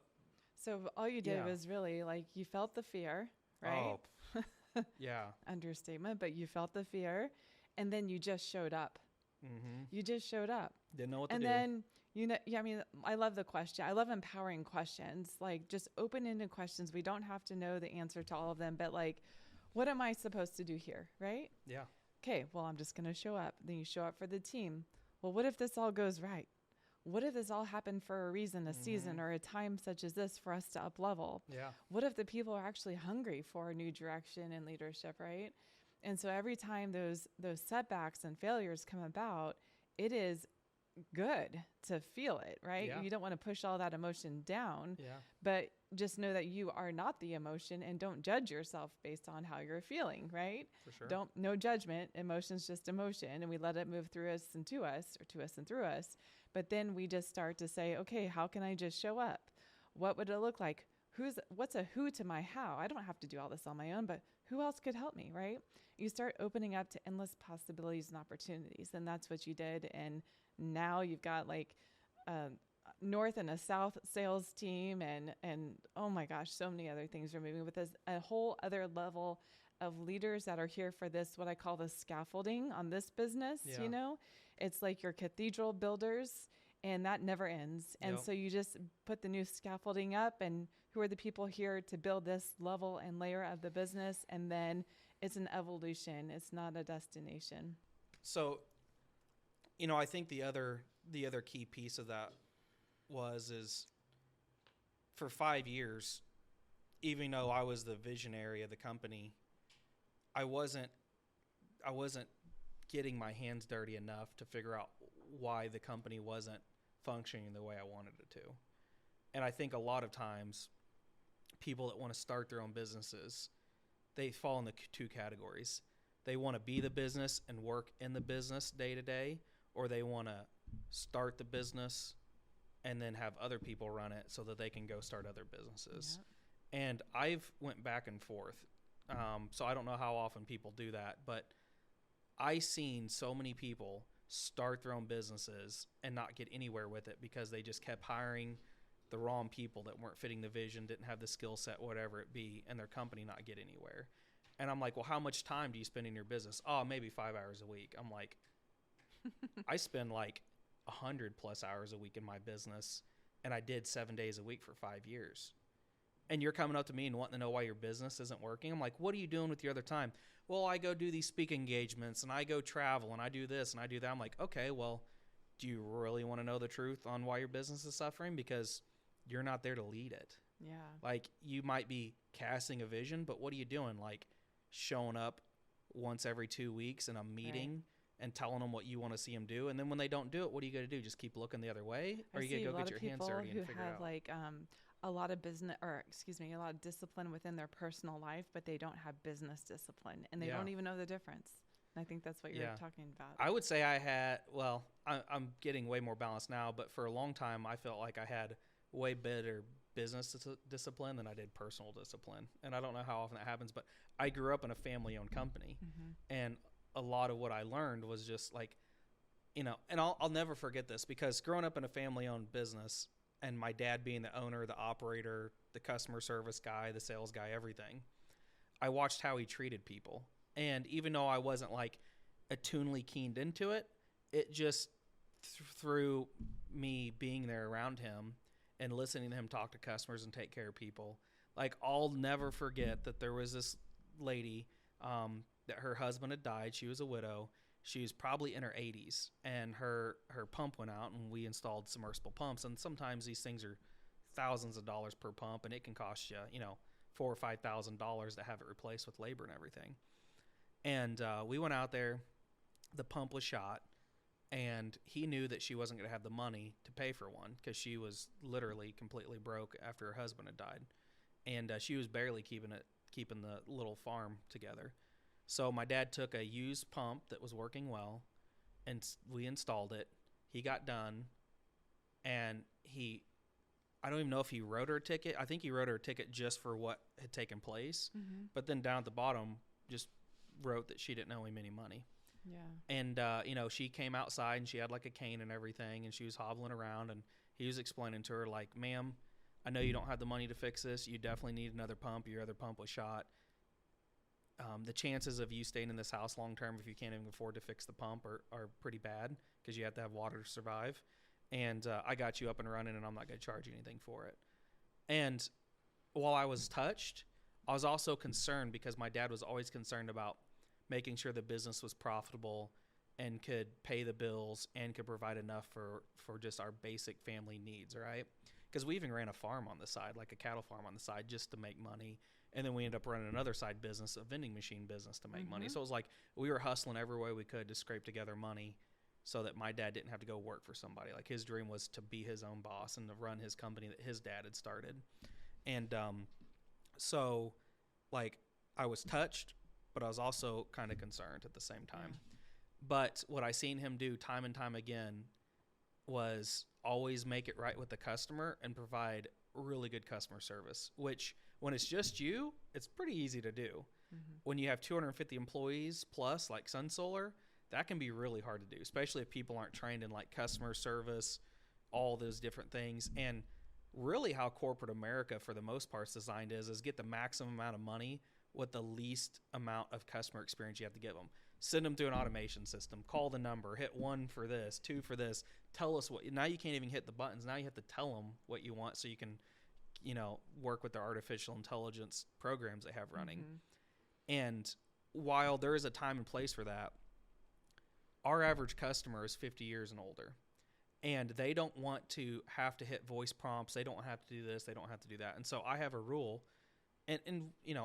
so all you did was really like, you felt the fear, right? Oh, yeah. Understatement, but you felt the fear, and then you just showed up. You just showed up. Didn't know what to do. And then, I love the question. I love empowering questions, like just open-ended questions. We don't have to know the answer to all of them, but like, what am I supposed to do here, right? Yeah. Okay, well, I'm just going to show up. Then you show up for the team. Well, what if this all goes right? What if this all happened for a reason, a season, or a time such as this for us to up level? Yeah. What if the people are actually hungry for a new direction and leadership, right? And so every time those setbacks and failures come about, it is good to feel it, right? Yeah. You don't want to push all that emotion down, Yeah. but just know that you are not the emotion, and don't judge yourself based on how you're feeling, right? For sure. No judgment. Emotion's just emotion, and we let it move through us and to us, or to us and through us. But then we just start to say, okay, how can I just show up? What would it look like? What's a who to my how? I don't have to do all this on my own, but who else could help me, right? You start opening up to endless possibilities and opportunities, and that's what you did. And now you've got like north and a south sales team, and oh my gosh, so many other things are moving with us. A whole other level of leaders that are here for this, what I call the scaffolding on this business. Yeah. You know, it's like your cathedral builders, and that never ends. And Yep. so you just put the new scaffolding up, and who are the people here to build this level and layer of the business? And then it's an evolution. It's not a destination. So, I think the other key piece of that is for 5 years, even though I was the visionary of the company, I wasn't getting my hands dirty enough to figure out why the company wasn't functioning the way I wanted it to. And I think a lot of times people that want to start their own businesses, they fall in the two categories. They want to be the business and work in the business day to day, or they want to start the business and then have other people run it so that they can go start other businesses. Yep. And I've went back and forth. So I don't know how often people do that, but I seen so many people start their own businesses and not get anywhere with it because they just kept hiring the wrong people that weren't fitting the vision, didn't have the skill set, whatever it be, and their company not get anywhere. And I'm like, well, how much time do you spend in your business? Oh, maybe 5 hours a week. I'm like, I spend like 100 plus hours a week in my business, and I did 7 days a week for 5 years. And you're coming up to me and wanting to know why your business isn't working. I'm like, what are you doing with your other time? Well, I go do these speaking engagements, and I go travel, and I do this, and I do that. I'm like, okay, well, do you really want to know the truth on why your business is suffering? Because you're not there to lead it. Yeah. Like, you might be casting a vision, but what are you doing? Like, showing up once every 2 weeks in a meeting and telling them what you want to see them do. And then when they don't do it, what are you going to do? Just keep looking the other way? Or are you going to go get your hands dirty and figure it out? Like, a lot of business, or excuse me, a lot of discipline within their personal life, but they don't have business discipline, and they don't even know the difference. And I think that's what you're talking about. I would say I had, well, I'm getting way more balanced now, but for a long time, I felt like I had way better business discipline than I did personal discipline. And I don't know how often that happens, but I grew up in a family-owned company, and a lot of what I learned was just like, and I'll never forget this, because growing up in a family-owned business and my dad being the owner, the operator, the customer service guy, the sales guy, everything, I watched how he treated people. And even though I wasn't like attunely keened into it, it just through me being there around him and listening to him talk to customers and take care of people, like, I'll never forget that there was this lady that her husband had died. She was a widow. She was probably in her 80s, and her pump went out, and we installed submersible pumps. And sometimes these things are thousands of dollars per pump, and it can cost you, $4,000 or $5,000 to have it replaced with labor and everything. And we went out there. The pump was shot, and he knew that she wasn't going to have the money to pay for one because she was literally completely broke after her husband had died, and she was barely keeping the little farm together. So my dad took a used pump that was working well, and we installed it. He got done, and I don't even know if he wrote her a ticket. I think he wrote her a ticket just for what had taken place. But then down at the bottom just wrote that she didn't owe him any money. Yeah. And, she came outside, and she had like a cane and everything, and she was hobbling around, and he was explaining to her, like, ma'am, I know you don't have the money to fix this. You definitely need another pump. Your other pump was shot. The chances of you staying in this house long term, if you can't even afford to fix the pump, are pretty bad because you have to have water to survive. And I got you up and running, and I'm not going to charge you anything for it. And while I was touched, I was also concerned because my dad was always concerned about making sure the business was profitable and could pay the bills and could provide enough for just our basic family needs, right? Because we even ran a farm on the side, like a cattle farm on the side, just to make money. And then we ended up running another side business, a vending machine business, to make money. So it was like we were hustling every way we could to scrape together money so that my dad didn't have to go work for somebody. Like, his dream was to be his own boss and to run his company that his dad had started. And so, like, I was touched, but I was also kind of concerned at the same time. But what I seen him do time and time again was always make it right with the customer and provide really good customer service, which when it's just you, it's pretty easy to do. When you have 250 employees plus, like Sun Solar, that can be really hard to do, especially if people aren't trained in like customer service, all those different things. And really how corporate America, for the most part, is designed is get the maximum amount of money with the least amount of customer experience you have to give them. Send them through an automation system, call the number, hit 1 for this, 2 for this, tell us what. Now you can't even hit the buttons. Now you have to tell them what you want so you can, work with their artificial intelligence programs they have running. And while there is a time and place for that, our average customer is 50 years and older. And they don't want to have to hit voice prompts. They don't have to do this. They don't have to do that. And so I have a rule. And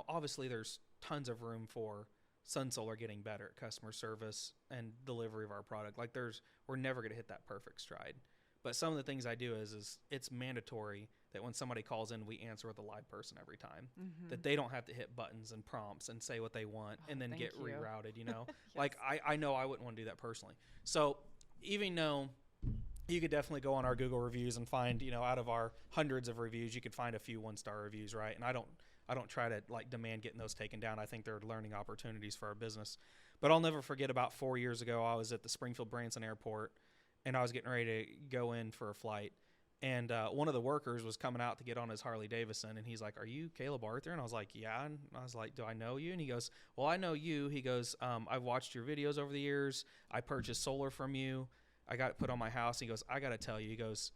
obviously there's tons of room for Sun Solar getting better at customer service and delivery of our product. Like we're never going to hit that perfect stride. But some of the things I do is it's mandatory that when somebody calls in, we answer with a live person every time. That they don't have to hit buttons and prompts and say what they want and then get rerouted, Yes. Like I know I wouldn't want to do that personally. So even though you could definitely go on our Google reviews and find, out of our hundreds of reviews, you could find a few 1-star reviews, right? And I don't try to demand getting those taken down. I think they're learning opportunities for our business. But I'll never forget about 4 years ago, I was at the Springfield Branson Airport and I was getting ready to go in for a flight. And one of the workers was coming out to get on his Harley Davidson. And he's like, "Are you Caleb Arthur?" And I was like, "Yeah." And I was like, "Do I know you?" And he goes, "Well, I know you." He goes, "I've watched your videos over the years. I purchased solar from you. I got it put on my house." He goes, "I got to tell you," he goes,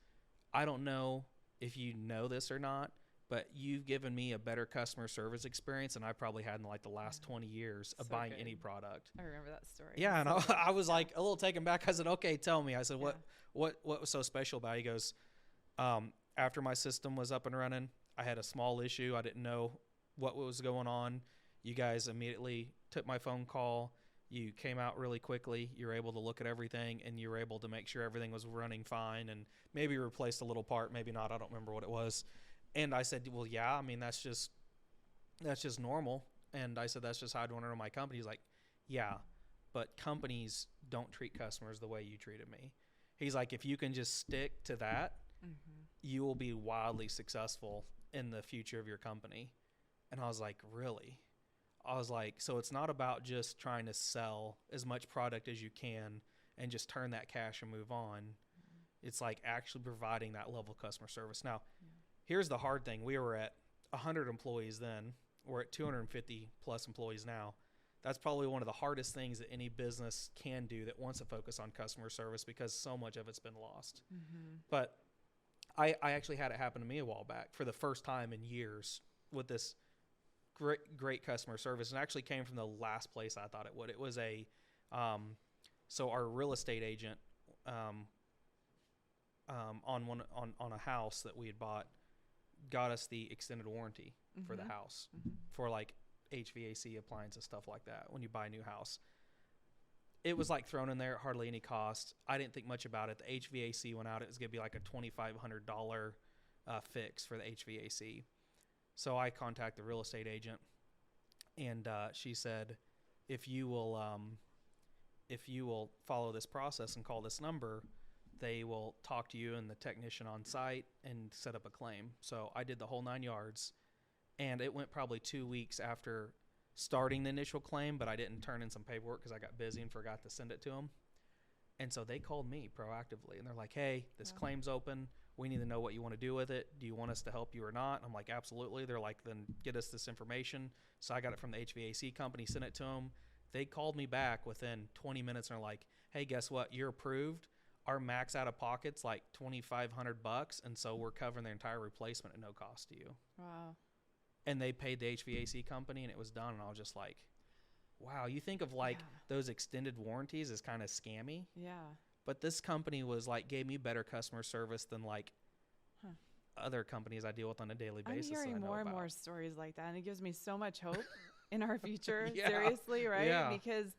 "I don't know if you know this or not, but you've given me a better customer service experience than I probably had in the last 20 years of buying any product." I remember that story. Yeah, and I was like a little taken back. I said, "Okay, tell me." I said, what was so special about it? He goes, "After my system was up and running, I had a small issue. I didn't know what was going on. You guys immediately took my phone call. You came out really quickly. You were able to look at everything, and you were able to make sure everything was running fine, and maybe replaced a little part, maybe not. I don't remember what it was." And I said, "Well, yeah, I mean, that's just normal." And I said, "That's just how I'd want to run my company." He's like, "Yeah, but companies don't treat customers the way you treated me." He's like, "If you can just stick to that, you will be wildly successful in the future of your company." And I was like, "Really?" I was like, so it's not about just trying to sell as much product as you can and just turn that cash and move on. It's like actually providing that level of customer service. Now, here's the hard thing. We were at 100 employees then. We're at 250 plus employees now. That's probably one of the hardest things that any business can do that wants to focus on customer service, because so much of it's been lost. But I actually had it happen to me a while back for the first time in years with this great customer service, and actually came from the last place I thought it would. It was so our real estate agent on a house that we had bought got us the extended warranty for the house for like HVAC appliances, stuff like that. When you buy a new house, it was like thrown in there at hardly any cost. I didn't think much about it. The HVAC went out. It was going to be like a $2,500 fix for the HVAC. So I contacted the real estate agent, and she said, if you will follow this process and call this number, they will talk to you and the technician on site and set up a claim. So I did the whole 9 yards, and it went probably 2 weeks after starting the initial claim, but I didn't turn in some paperwork because I got busy and forgot to send it to them. And so they called me proactively, and they're like, "Hey, this claim's open. We need to know what you want to do with it. Do you want us to help you or not?" I'm like, "Absolutely." They're like, "Then get us this information." So I got it from the HVAC company, sent it to them. They called me back within 20 minutes and are like, "Hey, guess what? You're approved. Our max out of pocket's like $2,500, and so we're covering the entire replacement at no cost to you." Wow. And they paid the HVAC company, and it was done. And I was just like, wow, you think of those extended warranties as kind of scammy. Yeah. But this company was like, gave me better customer service than like other companies I deal with on a daily basis. I'm hearing more and more stories like that, and it gives me so much hope in our future. Seriously, right? Yeah. Because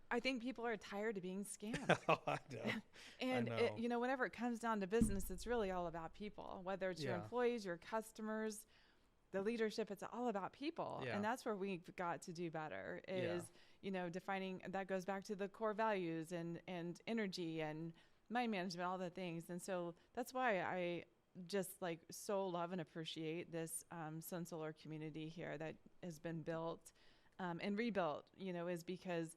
I think people are tired of being scammed. Oh, I know. And whenever it comes down to business, it's really all about people. Whether it's your employees, your customers, the leadership, it's all about people. And that's where we've got to do better is, defining, that goes back to the core values and energy and mind management, all the things. And so that's why I just so love and appreciate this Sun Solar community here that has been built and rebuilt, is because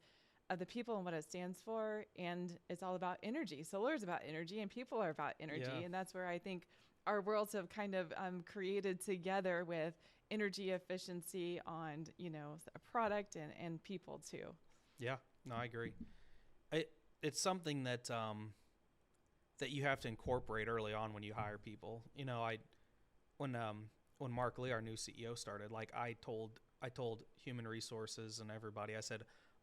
of the people and what it stands for. And it's all about energy. Solar is about energy, and people are about energy. Yeah. And that's where I think our worlds have kind of created together with energy efficiency on, a product and people too. Yeah, no, I agree. It's something that that you have to incorporate early on when you hire people. When Mark Lee, our new CEO, started, like I told human resources and everybody, I said,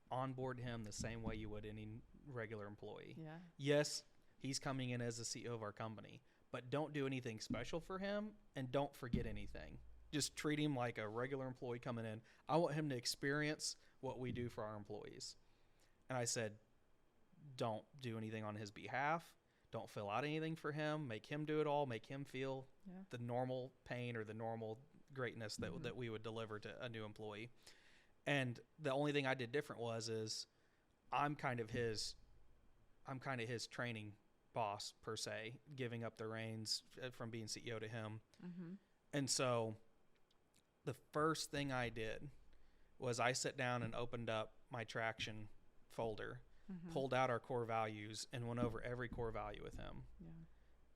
onboard him the same way you would any regular employee. Yeah. Yes, he's coming in as the CEO of our company, but don't do anything special for him and don't forget anything. Just treat him like a regular employee coming in. I want him to experience what we do for our employees. And I said, don't do anything on his behalf. Don't fill out anything for him. Make him do it all. Make him feel the normal pain or the normal greatness that we would deliver to a new employee. And the only thing I did different is I'm kind of his training boss per se, giving up the reins from being CEO to him. Mm-hmm. And so the first thing I did was I sat down and opened up my traction folder, pulled out our core values, and went over every core value with him. Yeah.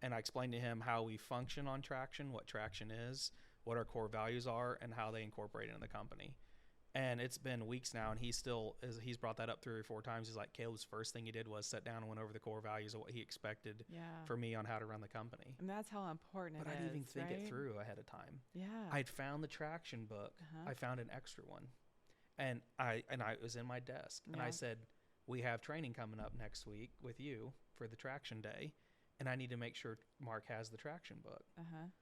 And I explained to him how we function on traction, what traction is, what our core values are, and how they incorporate it in the company. And it's been weeks now, and he's brought that up 3 or 4 times. He's like, Caleb's first thing he did was sit down and went over the core values of what he expected for me on how to run the company. And that's how important it is. But I didn't even think it through ahead of time. Yeah. I'd found the traction book. I found an extra one. And I was in my desk. And I said, we have training coming up next week with you for the traction day. And I need to make sure Mark has the traction book.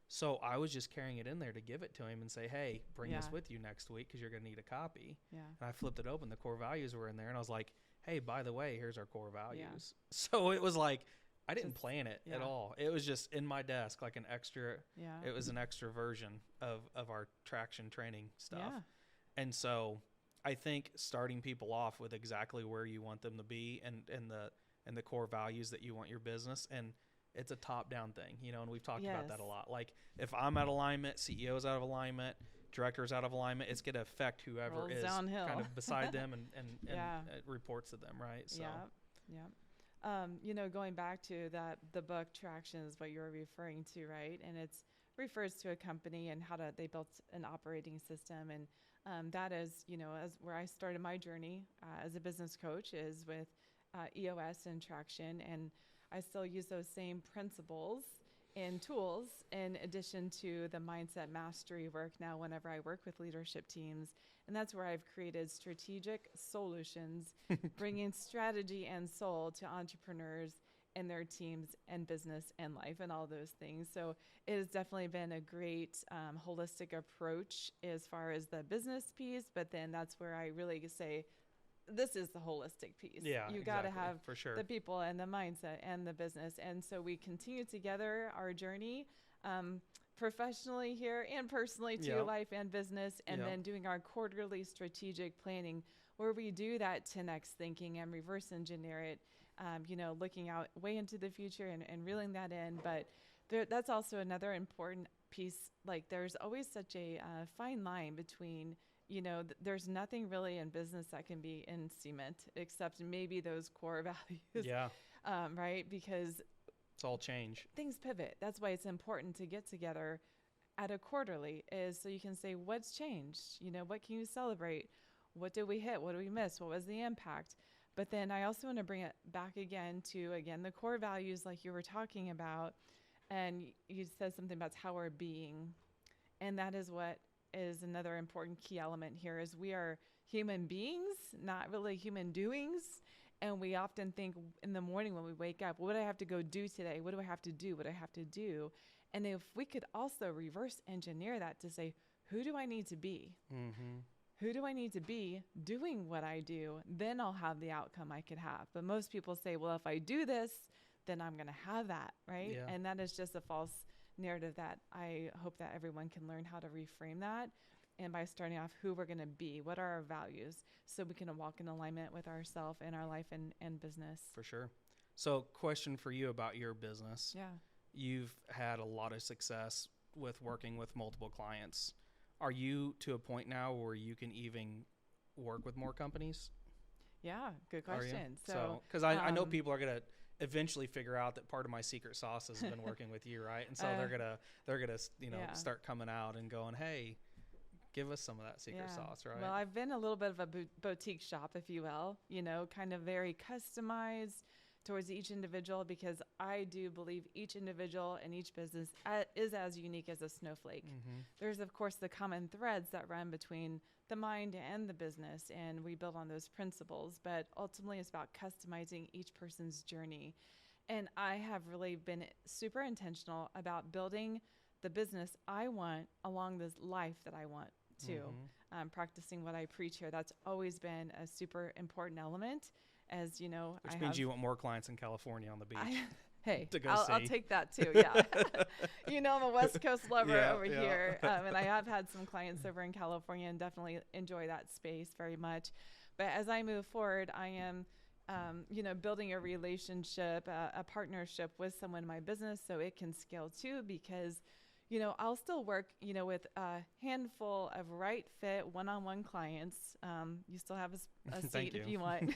So I was just carrying it in there to give it to him and say, hey, bring this with you next week because you're going to need a copy. Yeah. And I flipped it open. The core values were in there. And I was like, hey, by the way, here's our core values. Yeah. So it was like, I didn't plan it at all. It was just in my desk, like an extra. Yeah. It was an extra version of our traction training stuff. Yeah. And so I think starting people off with exactly where you want them to be and the core values that you want your business, and it's a top-down thing, and we've talked about that a lot. Like if I'm out of alignment, CEO's out of alignment, director's out of alignment, it's going to affect whoever rolls is downhill. Kind of beside them and it reports to them, right? So. Yeah. Going back to the book Traction is what you're referring to, right? And it refers to a company and how they built an operating system. And that is, as where I started my journey as a business coach is with EOS and Traction. And I still use those same principles and tools in addition to the mindset mastery work now whenever I work with leadership teams. And that's where I've created strategic solutions, bringing strategy and soul to entrepreneurs and their teams and business and life and all those things. So it has definitely been a great holistic approach as far as the business piece, but then that's where I really say, this is the holistic piece. Yeah, you got to have for sure the people and the mindset and the business. And so we continue together our journey professionally here and personally to life and business, and then doing our quarterly strategic planning where we do that 10x thinking and reverse engineer it, looking out way into the future and reeling that in. But that's also another important piece. Like there's always such a fine line between there's nothing really in business that can be in cement except maybe those core values. Yeah. Right? Because it's all change. Things pivot. That's why it's important to get together at a quarterly is so you can say, what's changed? What can you celebrate? What did we hit? What did we miss? What was the impact? But then I also want to bring it back again to, the core values like you were talking about. And you said something about how we're being. And that is what is another important key element here is we are human beings, not really human doings. And we often think in the morning when we wake up, what do I have to go do today? What do I have to do? What do I have to do? And if we could also reverse engineer that to say, who do I need to be? Mm-hmm. Who do I need to be doing what I do? Then I'll have the outcome I could have. But most people say, well, if I do this, then I'm going to have that, right? Yeah. And that is just a false narrative that I hope that everyone can learn how to reframe that. And by starting off who we're going to be, what are our values, so we can walk in alignment with ourselves and our life and business. For sure. So question for you about your business. Yeah. You've had a lot of success with working with multiple clients. Are you to a point now where you can even work with more companies? Yeah, good question. So, because I know people are gonna eventually figure out that part of my secret sauce has been working with you, right? And so they're gonna start coming out and going, hey, give us some of that secret sauce, right? Well, I've been a little bit of a boutique shop, if you will, kind of very customized towards each individual, because I do believe each individual and each business is as unique as a snowflake. Mm-hmm. There's, of course, the common threads that run between the mind and the business, and we build on those principles, but ultimately it's about customizing each person's journey. And I have really been super intentional about building the business I want along this life that I want too. Mm-hmm. Practicing what I preach here, that's always been a super important element. As you know, which means you want more clients in California on the beach. I'll take that too. Yeah. I'm a West Coast lover over here. And I have had some clients over in California and definitely enjoy that space very much. But as I move forward, I am, building a relationship, a partnership with someone in my business so it can scale too, because I'll still work, with a handful of right fit one-on-one clients. You still have a seat if you want.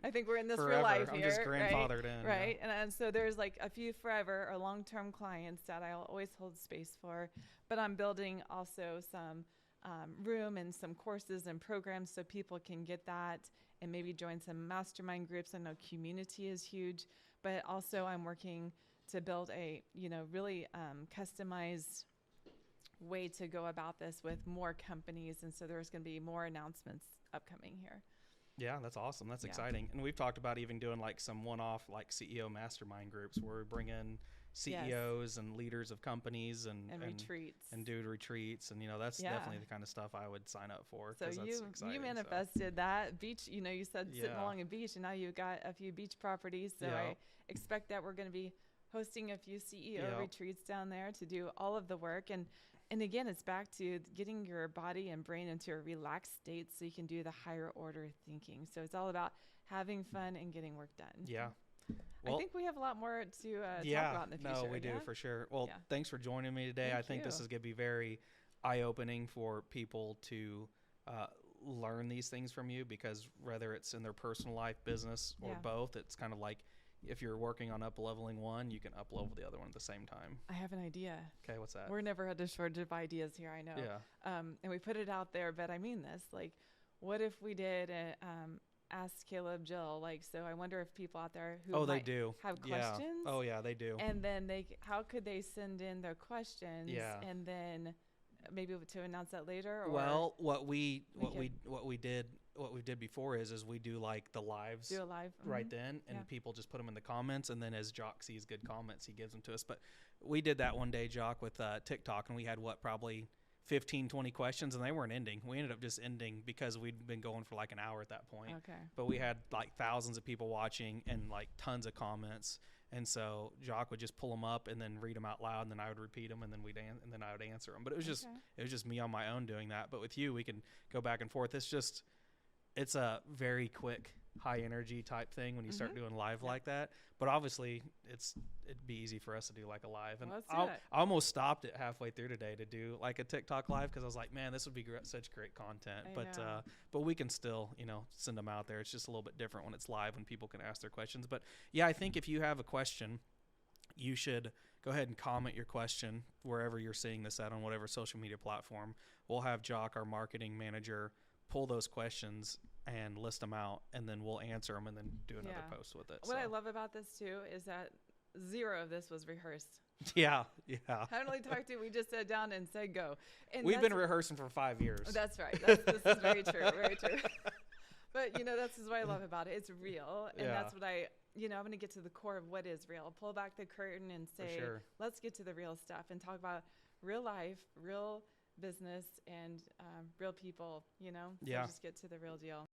I think we're in this forever. Real life here. I'm just grandfathered in. Right. Yeah. And so there's like a few forever or long-term clients that I'll always hold space for. But I'm building also some room and some courses and programs so people can get that and maybe join some mastermind groups. I know community is huge, but also I'm working to build a, really customized way to go about this with more companies. And so there's going to be more announcements upcoming here. Yeah, that's awesome. That's exciting. And we've talked about even doing like some one-off like CEO mastermind groups where we bring in CEOs and leaders of companies and retreats and do retreats. And, that's definitely the kind of stuff I would sign up for. So you manifested that beach, you said sitting along a beach, and now you've got a few beach properties. So I expect that we're going to be hosting a few CEO retreats down there to do all of the work. And again, it's back to getting your body and brain into a relaxed state so you can do the higher order thinking. So it's all about having fun and getting work done. Yeah. Well, I think we have a lot more to talk about in the future. No, we do for sure. Well, thanks for joining me today. I think this is going to be very eye-opening for people to learn these things from you, because whether it's in their personal life, business, or both, it's kind of like, if you're working on up-leveling one, you can up-level the other one at the same time. I have an idea. Okay, what's that? We're never at a shortage of ideas here, I know. Yeah. And we put it out there, but I mean this. Like, what if we did Ask Caleb Jill? Like, so I wonder if people out there who they do have questions. Yeah. Oh, yeah, they do. And then how could they send in their questions? Yeah. And then maybe to announce that later? Or well, what we did before is we do like the lives right then, and people just put them in the comments, and then as Jock sees good comments, he gives them to us. But we did that one day, Jock, with TikTok, and we had probably 15, 20 questions, and they weren't ending. We ended up just ending because we'd been going for like an hour at that point. Okay. But we had like thousands of people watching and like tons of comments. And so Jock would just pull them up and then read them out loud, and then I would repeat them, and then I would answer them. But it was just me on my own doing that. But with you, we can go back and forth. It's a very quick, high energy type thing when you start doing live like that. But obviously, it'd be easy for us to do like a live. And I almost stopped it halfway through today to do like a TikTok live, because I was like, man, this would be such great content. But we can still, send them out there. It's just a little bit different when it's live, when people can ask their questions. But yeah, I think if you have a question, you should go ahead and comment your question wherever you're seeing this at, on whatever social media platform. We'll have Jock, our marketing manager, pull those questions and list them out, and then we'll answer them and then do another post with it. What I love about this too is that zero of this was rehearsed. Yeah. I don't really talk to. We just sat down and said go. And we've been rehearsing for 5 years. That's right. This is very true. Very true. But that's what I love about it. It's real, and that's what I'm going to get to the core of what is real. Pull back the curtain and say, let's get to the real stuff and talk about real life, real business, and real people. So just get to the real deal.